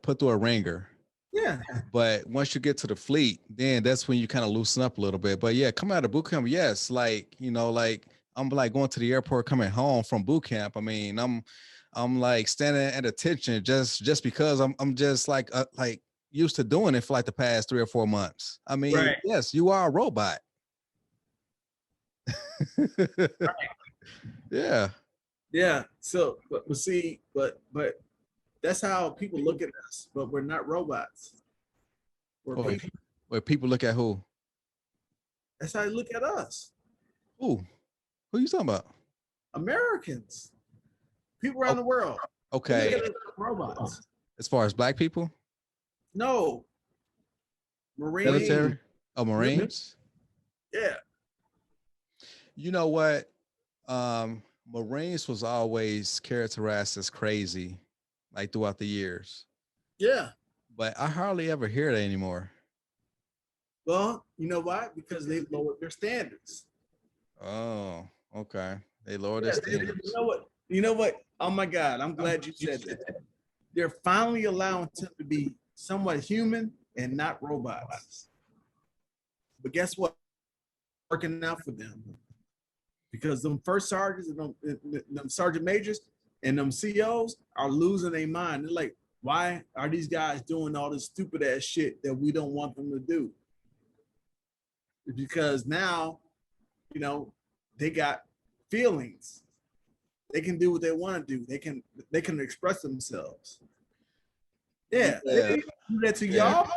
put through a ringer. Yeah. But once you get to the fleet, then that's when you kind of loosen up a little bit. But yeah, coming out of boot camp, yes, I'm like going to the airport, coming home from boot camp. I mean, I'm like standing at attention just because I'm just like used to doing it for like the past 3 or 4 months. I mean, Right. yes, you are a robot. Right. Yeah. Yeah. So, but see, but that's how people look at us. But we're not robots. We're people. Where people look at who? That's how they look at us. Who you talking about? Americans. People around the world. Okay. They look at us like robots. As far as black people? No. Marines. Military? Oh, Marines? Yeah. You know what? Marines was always characterized as crazy, like throughout the years. Yeah. But I hardly ever hear that anymore. Well, you know why? Because they lowered their standards. Oh, okay. They lowered their standards. You know what? Oh my God, I'm glad you said that. They're finally allowing them to be somewhat human and not robots. But guess what? Working out for them. Because them first sergeants and them sergeant majors and them COs are losing their mind. They're like, why are these guys doing all this stupid ass shit that we don't want them to do? It's because now, you know, they got feelings. They can do what they want to do. They can express themselves. Yeah. They do that to y'all.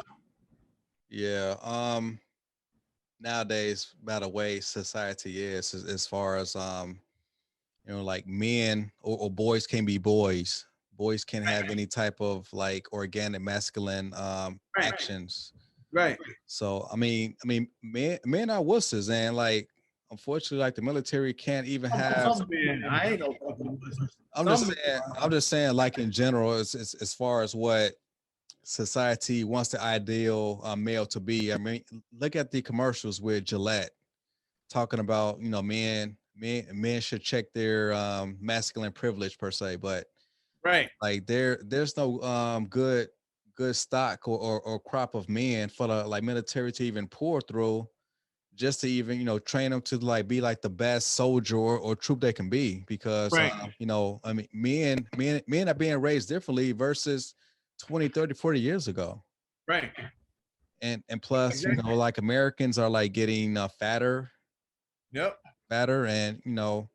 Yeah. Nowadays, by the way society is as far as like men or boys can be boys. Boys can have any type of like organic masculine actions. Right. So I mean, men are wusses, and like unfortunately, like the military can't even have. Some men, I ain't no fucking wuss. I'm just saying, like in general, as far as what society wants the ideal male to be. I mean, look at the commercials with Gillette talking about men should check their masculine privilege per se, but right, like there's no good stock or crop of men for the like military to even pour through just to even train them to like be like the best soldier or troop they can be, because right. I mean men are being raised differently versus 20, 30, 40 years ago. Right. And plus Exactly. like Americans are like getting fatter Yep. and And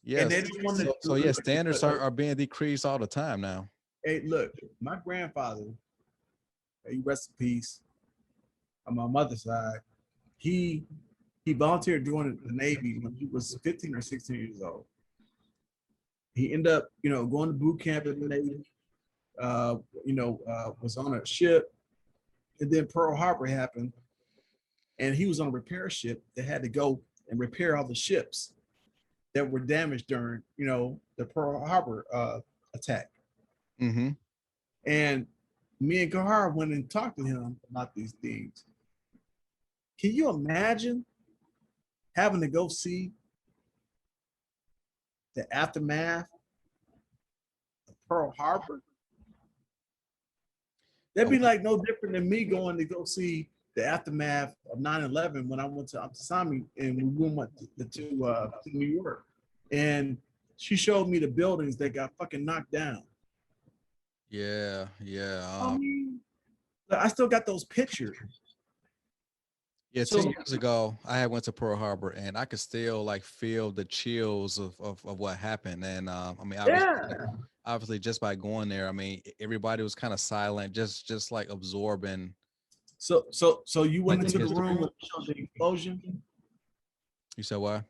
yes, they don't want to so yeah, standards are being decreased all the time now. Hey, look, my grandfather, he rest in peace, on my mother's side, he volunteered joining the Navy when he was 15 or 16 years old. He ended up, going to boot camp in the Navy, was on a ship, and then Pearl Harbor happened, and he was on a repair ship that had to go and repair all the ships that were damaged during, the Pearl Harbor attack. Mm-hmm. And me and Kahar went and talked to him about these things. Can you imagine having to go see the aftermath of Pearl Harbor? That'd be like no different than me going to go see the aftermath of 9/11 when I went to Amsterdam and we went to New York. And she showed me the buildings that got fucking knocked down. Yeah. I mean, I still got those pictures. Yeah, 10 years ago, I had went to Pearl Harbor, and I could still like feel the chills of what happened. And I mean, obviously, just by going there, I mean, everybody was kind of silent, just like absorbing. So you went into the room where they showed the explosion? You said what?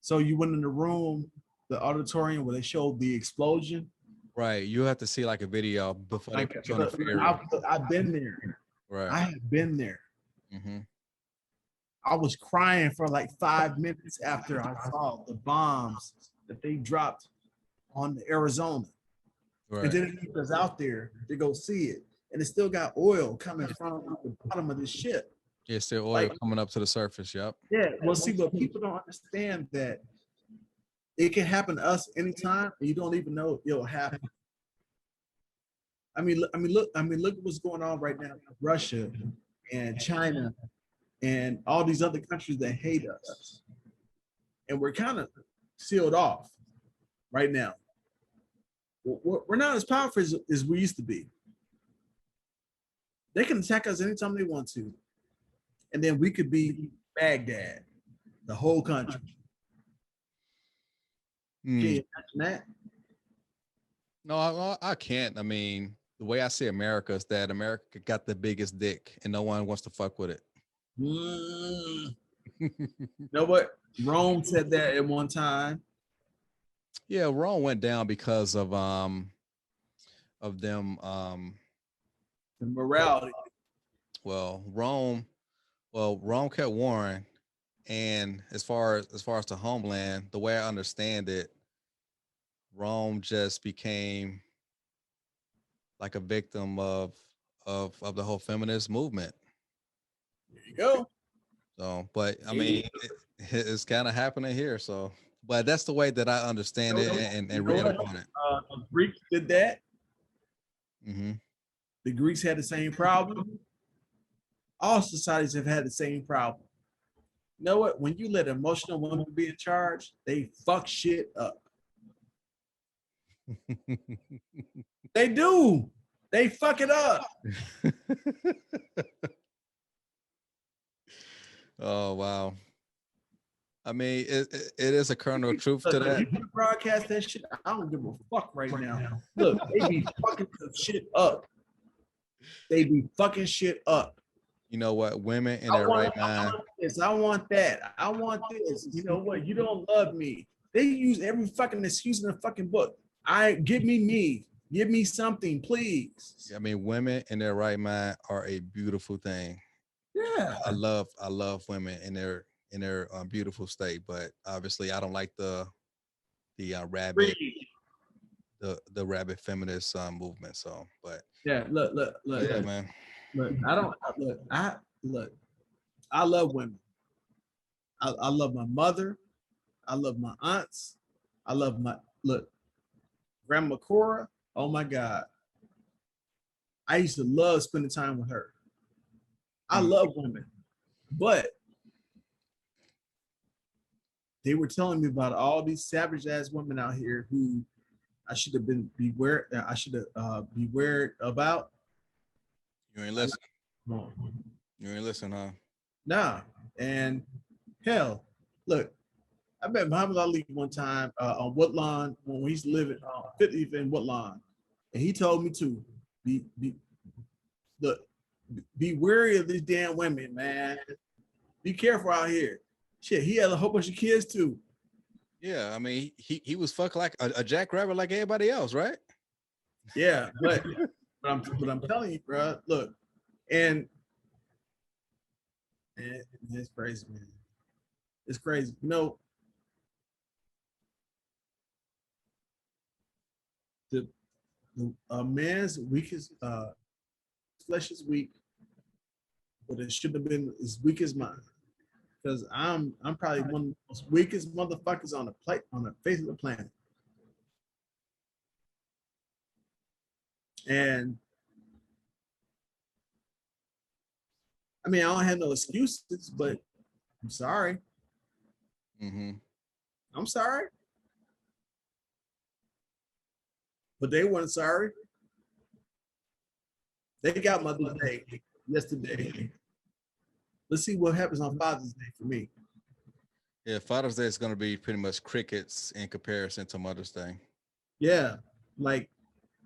So you went in the room, the auditorium where they showed the explosion? Right. You have to see like a video before they put you on the ferry. I've been there. Right. I have been there. Mm-hmm. I was crying for like 5 minutes after I saw the bombs that they dropped on Arizona. Right. And then it took us out there to go see it. And it still got oil coming from the bottom of the ship. Yeah, still oil coming up to the surface. Yep. Yeah. Well, see, but people don't understand that it can happen to us anytime, and you don't even know it'll happen. I mean, look at what's going on right now with Russia and China and all these other countries that hate us. And we're kind of sealed off right now. We're not as powerful as we used to be. They can attack us anytime they want to. And then we could be Baghdad, the whole country. Can you imagine that? No, I can't. I mean, the way I see America is that America got the biggest dick and no one wants to fuck with it. You know what? Rome said that at one time. Yeah, Rome went down because of them the morality. Well, Rome kept warring, and as far as the homeland, the way I understand it, Rome just became like a victim of the whole feminist movement. There you go. So, but I mean, it's kind of happening here. So, but that's the way that I understand it and read upon it. The Greeks did that. Mm-hmm. The Greeks had the same problem. All societies have had the same problem. You know what? When you let emotional women be in charge, they fuck shit up. They do. They fuck it up. Oh, wow. I mean, it is a kernel of truth to that. You broadcast that shit, I don't give a fuck right now. Look, they be fucking shit up. They be fucking shit up. You know what? Women in their right mind. I want that. I want this. You know what? You don't love me. They use every fucking excuse in the fucking book. Give me. Give me something, please. I mean, women in their right mind are a beautiful thing. Yeah. I love women in their beautiful state, but obviously I don't like the rabid the rabid feminist movement. So, but yeah, look, yeah, man. Look, I love women. I love my mother. I love my aunts. I love Grandma Cora. Oh my God. I used to love spending time with her. I love women, but they were telling me about all these savage ass women out here who I should have been beware. I should have beware about. You ain't listen. You ain't listen, huh? Nah. And hell, look, I met Muhammad Ali one time on Woodlawn when we used to live at 50th in Woodlawn, and he told me to be wary of these damn women, man. Be careful out here. Shit, he had a whole bunch of kids too. Yeah, I mean, he was fucking like a jackrabbit like everybody else, right? Yeah, but I'm telling you, bro. Look, and it's crazy, man. It's crazy. You know, a man's weakest flesh is weak, but it should have been as weak as mine. Because I'm probably one of the most weakest motherfuckers on the face of the planet. And I mean, I don't have no excuses, but I'm sorry. I'm sorry. But they weren't sorry. They got Mother's Day yesterday. Let's see what happens on Father's Day for me. Yeah, Father's Day is going to be pretty much crickets in comparison to Mother's Day. Yeah, like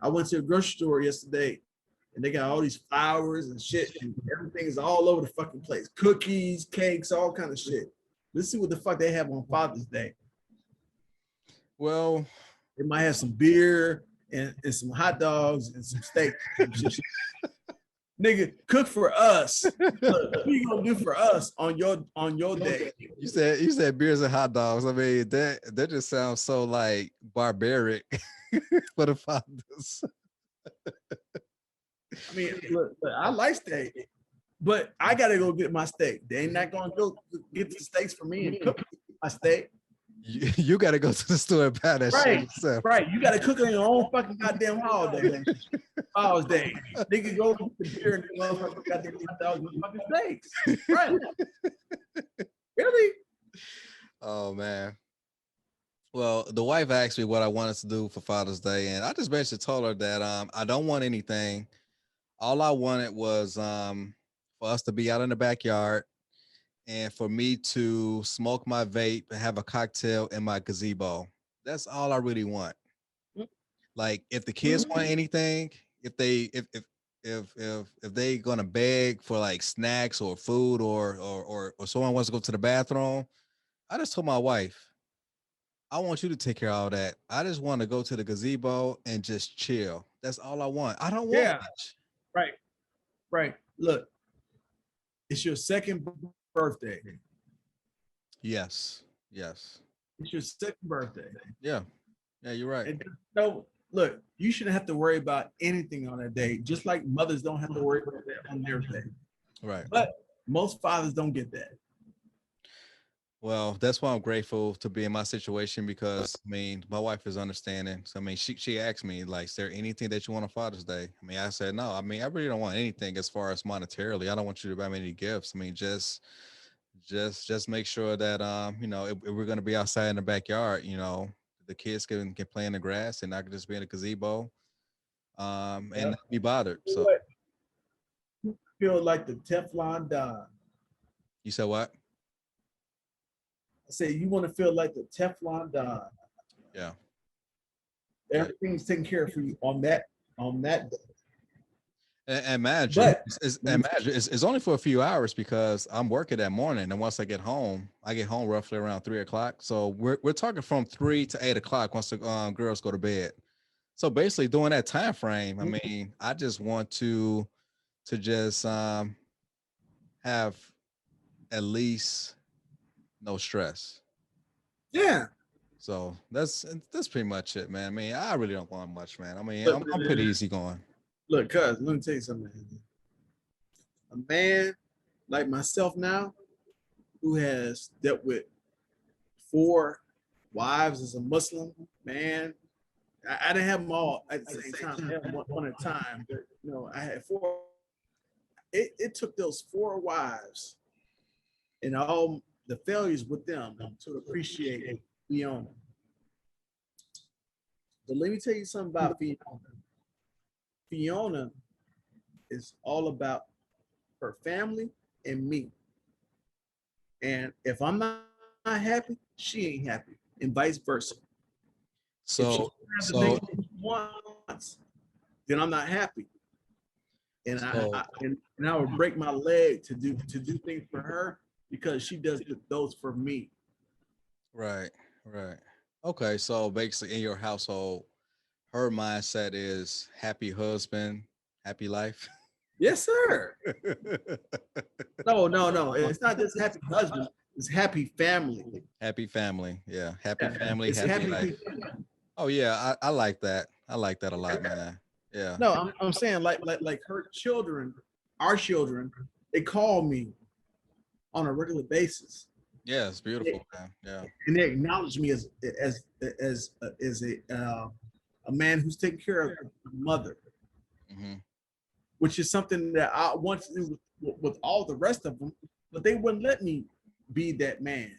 I went to a grocery store yesterday, and they got all these flowers and shit, and everything is all over the fucking place. Cookies, cakes, all kind of shit. Let's see what the fuck they have on Father's Day. Well, they might have some beer and some hot dogs and some steak. Nigga, cook for us. What you gonna do for us on your day? You said beers and hot dogs. I mean, that just sounds so like barbaric for the fathers. I mean, look, I like steak, but I gotta go get my steak. They ain't not gonna go get the steaks for me and cook my steak. You got to go to the store and buy that shit yourself. Right, you got to cook it on your own fucking goddamn holiday. Father's Day. Nigga go get the beer and the motherfucking goddamn hot dogs and fucking steaks. Right. Really? Oh, man. Well, the wife asked me what I wanted to do for Father's Day, and I just basically told her that I don't want anything. All I wanted was for us to be out in the backyard and for me to smoke my vape and have a cocktail in my gazebo. That's all I really want. Like, if the kids want anything, if they gonna beg for like snacks or food or someone wants to go to the bathroom, I just told my wife, I want you to take care of all that. I just want to go to the gazebo and just chill. That's all I want. I don't want much. Right. Look, it's your second birthday. Yes. It's your second birthday. Yeah, you're right. And so, look, you shouldn't have to worry about anything on that day, just like mothers don't have to worry about that on their day. Right. But most fathers don't get that. Well, that's why I'm grateful to be in my situation, because I mean, my wife is understanding. So I mean, she asked me, like, is there anything that you want on Father's Day? I mean, I said no. I mean, I really don't want anything as far as monetarily. I don't want you to buy me any gifts. I mean, just make sure that you know, if we're gonna be outside in the backyard, you know, the kids can play in the grass and I can just be in a gazebo and not be bothered. So you feel like the Teflon Don. You said what? I say you want to feel like the Teflon Don. Yeah. Everything's taken care of for you on that day. Imagine it's only for a few hours because I'm working that morning, and once I get home roughly around 3:00. So we're talking from 3 to 8 o'clock once the girls go to bed. So basically, during that time frame, I mean, I just want to just have at least no stress. Yeah. So that's pretty much it, man. I mean, I really don't want much, man. I mean, I'm pretty easy going. Look, cuz, let me tell you something. A man like myself now, who has dealt with 4 wives as a Muslim, man, I didn't have them all at the same time. I had one at a time, but you know, I had 4. It took those 4 wives and all the failures with them to appreciate Fiona. But let me tell you something about Fiona. Fiona is all about her family and me. And if I'm not happy, she ain't happy, and vice versa. So wants, then I'm not happy. And I would break my leg to do things for her because she does those for me. Right. Okay, so basically in your household, her mindset is happy husband, happy life. Yes, sir. No. It's not just happy husband. It's happy family. Happy family. Yeah. Happy family, happy life. Family. Oh yeah, I like that. I like that a lot, man. Yeah. No, I'm saying like her children, our children, they call me on a regular basis. Yeah, it's beautiful, man. Yeah. And they acknowledge me as a man who's taking care of the mother, which is something that I want to do with all the rest of them, but they wouldn't let me be that man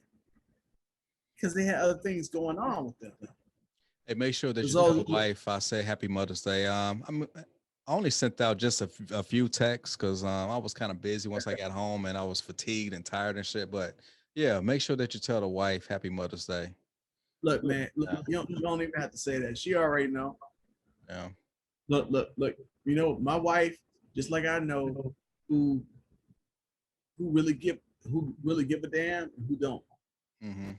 because they had other things going on with them. Hey, make sure that you So tell the wife I say Happy Mother's Day. I only sent out just a few texts because I was kind of busy once I got home and I was fatigued and tired and shit. But yeah, make sure that you tell the wife Happy Mother's Day. look, man, look, you don't even have to say that. She already know. Yeah. Look. You know, my wife, just like I know who really give a damn and who don't. Mm-hmm.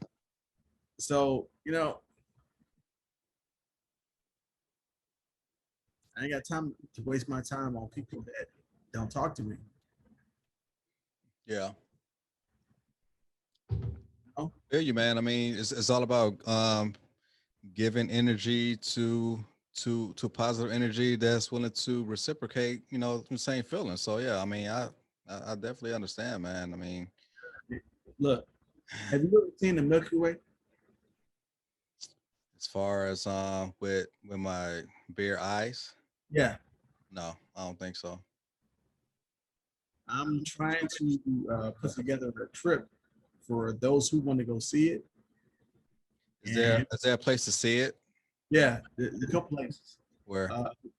So, you know, I ain't got time to waste my time on people that don't talk to me. Yeah. Oh, Yeah, you man. I mean, it's all about giving energy to positive energy that's willing to reciprocate, the same feelings. So yeah, I mean, I definitely understand, man. I mean, look, have you ever seen the Milky Way? as far as with my bare eyes, Yeah, no, I don't think so. I'm trying to put together a trip for those who want to go see it. Is there And is there a place to see it? yeah, there's a couple places. Where?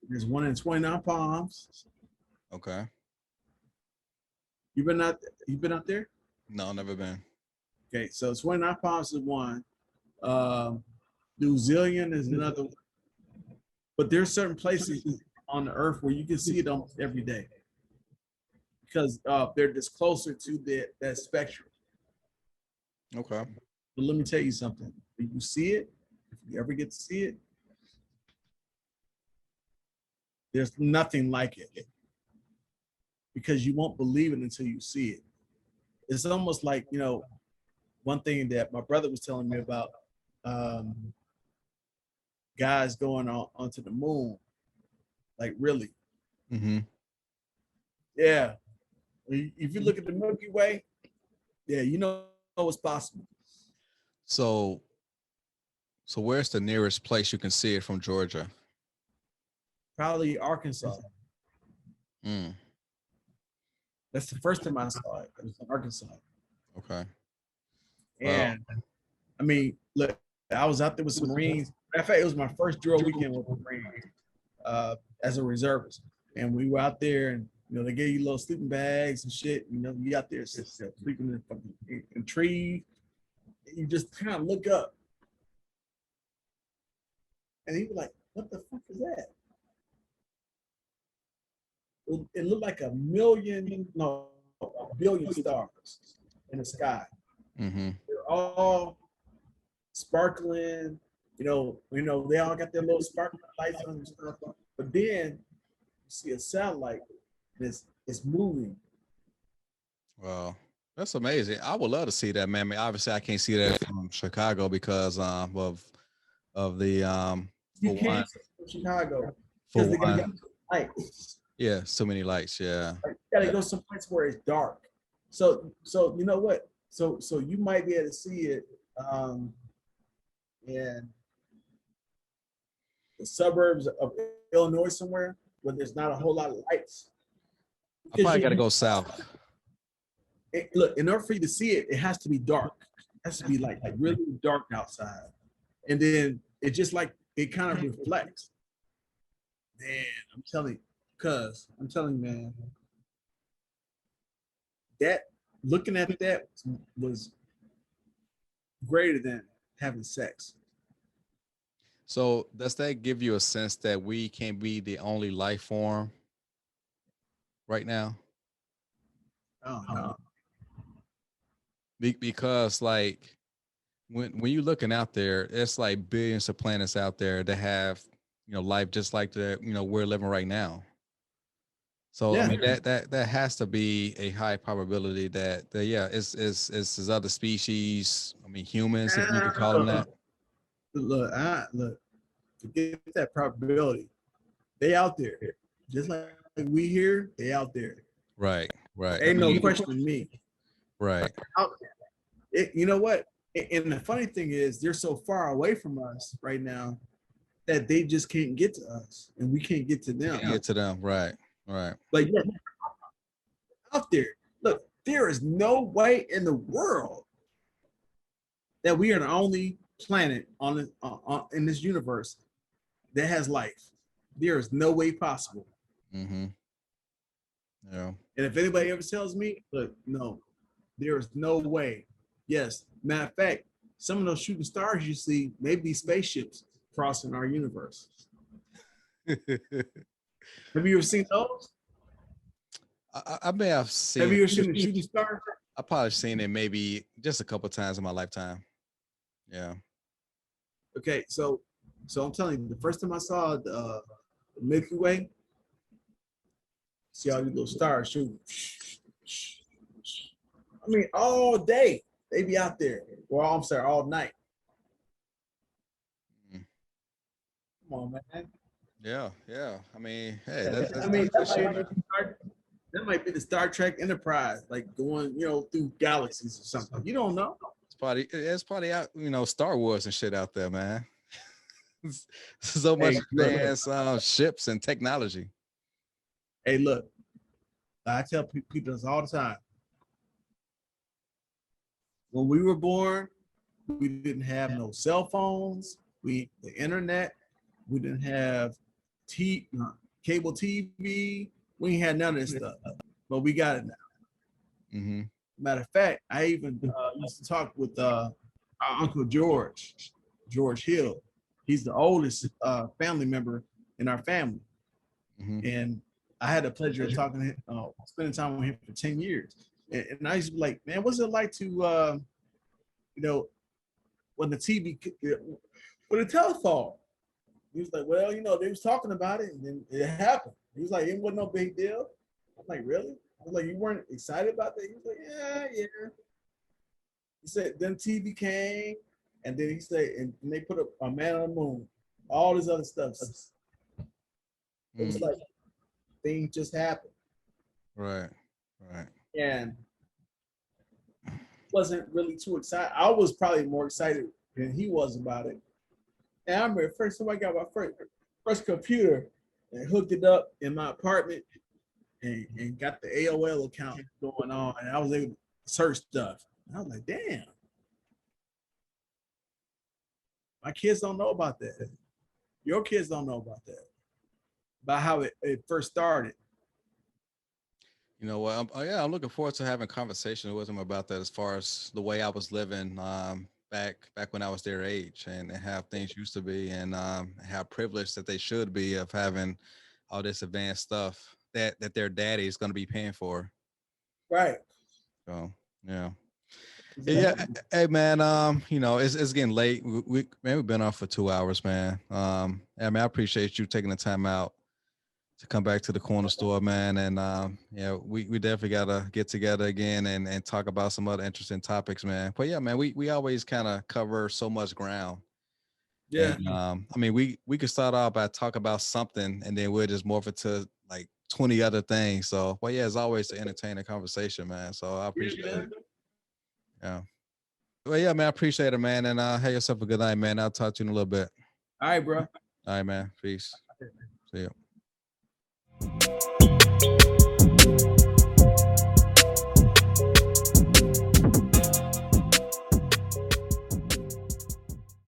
There's one in 29 Palms. Okay. You been out? You been out there? No, never been. Okay, so 29 Palms is one. Um, New Zealand is another one. But there's certain places on the earth where you can see it almost every day because they're just closer to that spectrum. Okay. But let me tell you something. If you see it, if you ever get to see it, there's nothing like it because you won't believe it until you see it. It's almost like, you know, one thing that my brother was telling me about um, guys going onto the moon, like really. Mm-hmm. Yeah. If you look at the Milky Way, yeah, you know it's possible. So where's the nearest place you can see it from Georgia? Probably Arkansas. Mm, That's the first time I saw it. It was in Arkansas. okay. Well, And I mean, look, I was out there with some Marines. Matter of fact, it was my first drill weekend with the Marines as a reservist. And we were out there and, you know, they gave you little sleeping bags and shit. You know, you out there sleeping in trees. You just kind of look up. And he was like, what the fuck is that? It looked like a billion stars in the sky. mm-hmm. They're all sparkling. They all got their little sparkling lights on and stuff. But then you see a satellite that's moving. Well, that's amazing. I would love to see that, man. I mean, obviously, I can't see that from Chicago because of the You for one can't see it from Chicago for because they got one lights. yeah, so many lights. Yeah, Like, you gotta go someplace where it's dark. So you know what? So you might be able to see it in the suburbs of Illinois somewhere where there's not a whole lot of lights. I probably got to go south. Look, in order for you to see it, it has to be dark. It has to be like really dark outside. And then it just like it kind of reflects. Man, I'm telling you, man, that looking at that was greater than having sex. So, does that give you a sense that we can be the only life form right now? Oh no. Because, like, when you're looking out there, it's like billions of planets out there that have life just like the we're living right now. So I Yeah. mean that has to be a high probability that yeah, it's other species. I mean humans, if you could call them that. Look, forget that probability. They out there. Just like we here, they out there. Right, right. I Ain't no mean, questioning me. right. Out there. You know what? And the funny thing is, they're so far away from us right now that they just can't get to us, and we can't get to them. Can't get to them. Right, right. Like, yeah, out there. Look, there is no way in the world that we are the only planet in this universe that has life. There is no way possible. Mm-hmm. Yeah. And if anybody ever tells me, look, no, there is no way. Yes, matter of fact, some of those shooting stars you see may be spaceships crossing our universe. Have you ever seen those? I may have seen. Have you ever seen a shooting star? I've probably seen it maybe just a couple of times in my lifetime. Yeah. Okay, so I'm telling you, the first time I saw the Milky Way, see all these little stars shooting. I mean, all day they be out there. Well, I'm sorry, all night. Come on, man. Yeah, yeah. I mean, hey, that might be the Star Trek Enterprise, like going, through galaxies or something. You don't know. It's probably out, Star Wars and shit out there, man. So much advanced ships and technology. Hey, look, I tell people this all the time. When we were born, we didn't have no cell phones, the internet, we didn't have cable TV, we ain't had none of this stuff, but we got it now. Mm-hmm. Matter of fact, I even used to talk with our Uncle George Hill. He's the oldest family member in our family. Mm-hmm. And I had the pleasure of talking to him, spending time with him for 10 years. And I used to be like, man, what's it like to, when the TV, when the telephone? He was like, well, they was talking about it and then it happened. He was like, it wasn't no big deal. I'm like, really? I was like, you weren't excited about that? He was like, yeah. He said, then TV came, and then he said, and they put a man on the moon, all this other stuff. It was like things just happened. Right. And wasn't really too excited. I was probably more excited than he was about it. And I remember first time I got my first computer and hooked it up in my apartment and got the AOL account going on, and I was able to search stuff. And I was like, damn. My kids don't know about that. Your kids don't know about that. About how it first started. You know what? I'm looking forward to having conversations with them about that as far as the way I was living back when I was their age and how things used to be and how privileged that they should be of having all this advanced stuff that their daddy is going to be paying for. Right. So, yeah. Yeah. Hey, man, it's getting late. We've been on for 2 hours, man. I appreciate you taking the time out to come back to the corner store, man. And we definitely gotta get together again and talk about some other interesting topics, man. But yeah, man, we always kind of cover so much ground. Yeah. And, we could start off by talk about something and then we'll just morph it to like 20 other things. So, well, yeah, it's always to entertain a conversation, man. So I appreciate it. Yeah. Well, yeah, man, I appreciate it, man. And have yourself a good night, man. I'll talk to you in a little bit. All right, bro. All right, man. Peace. See you.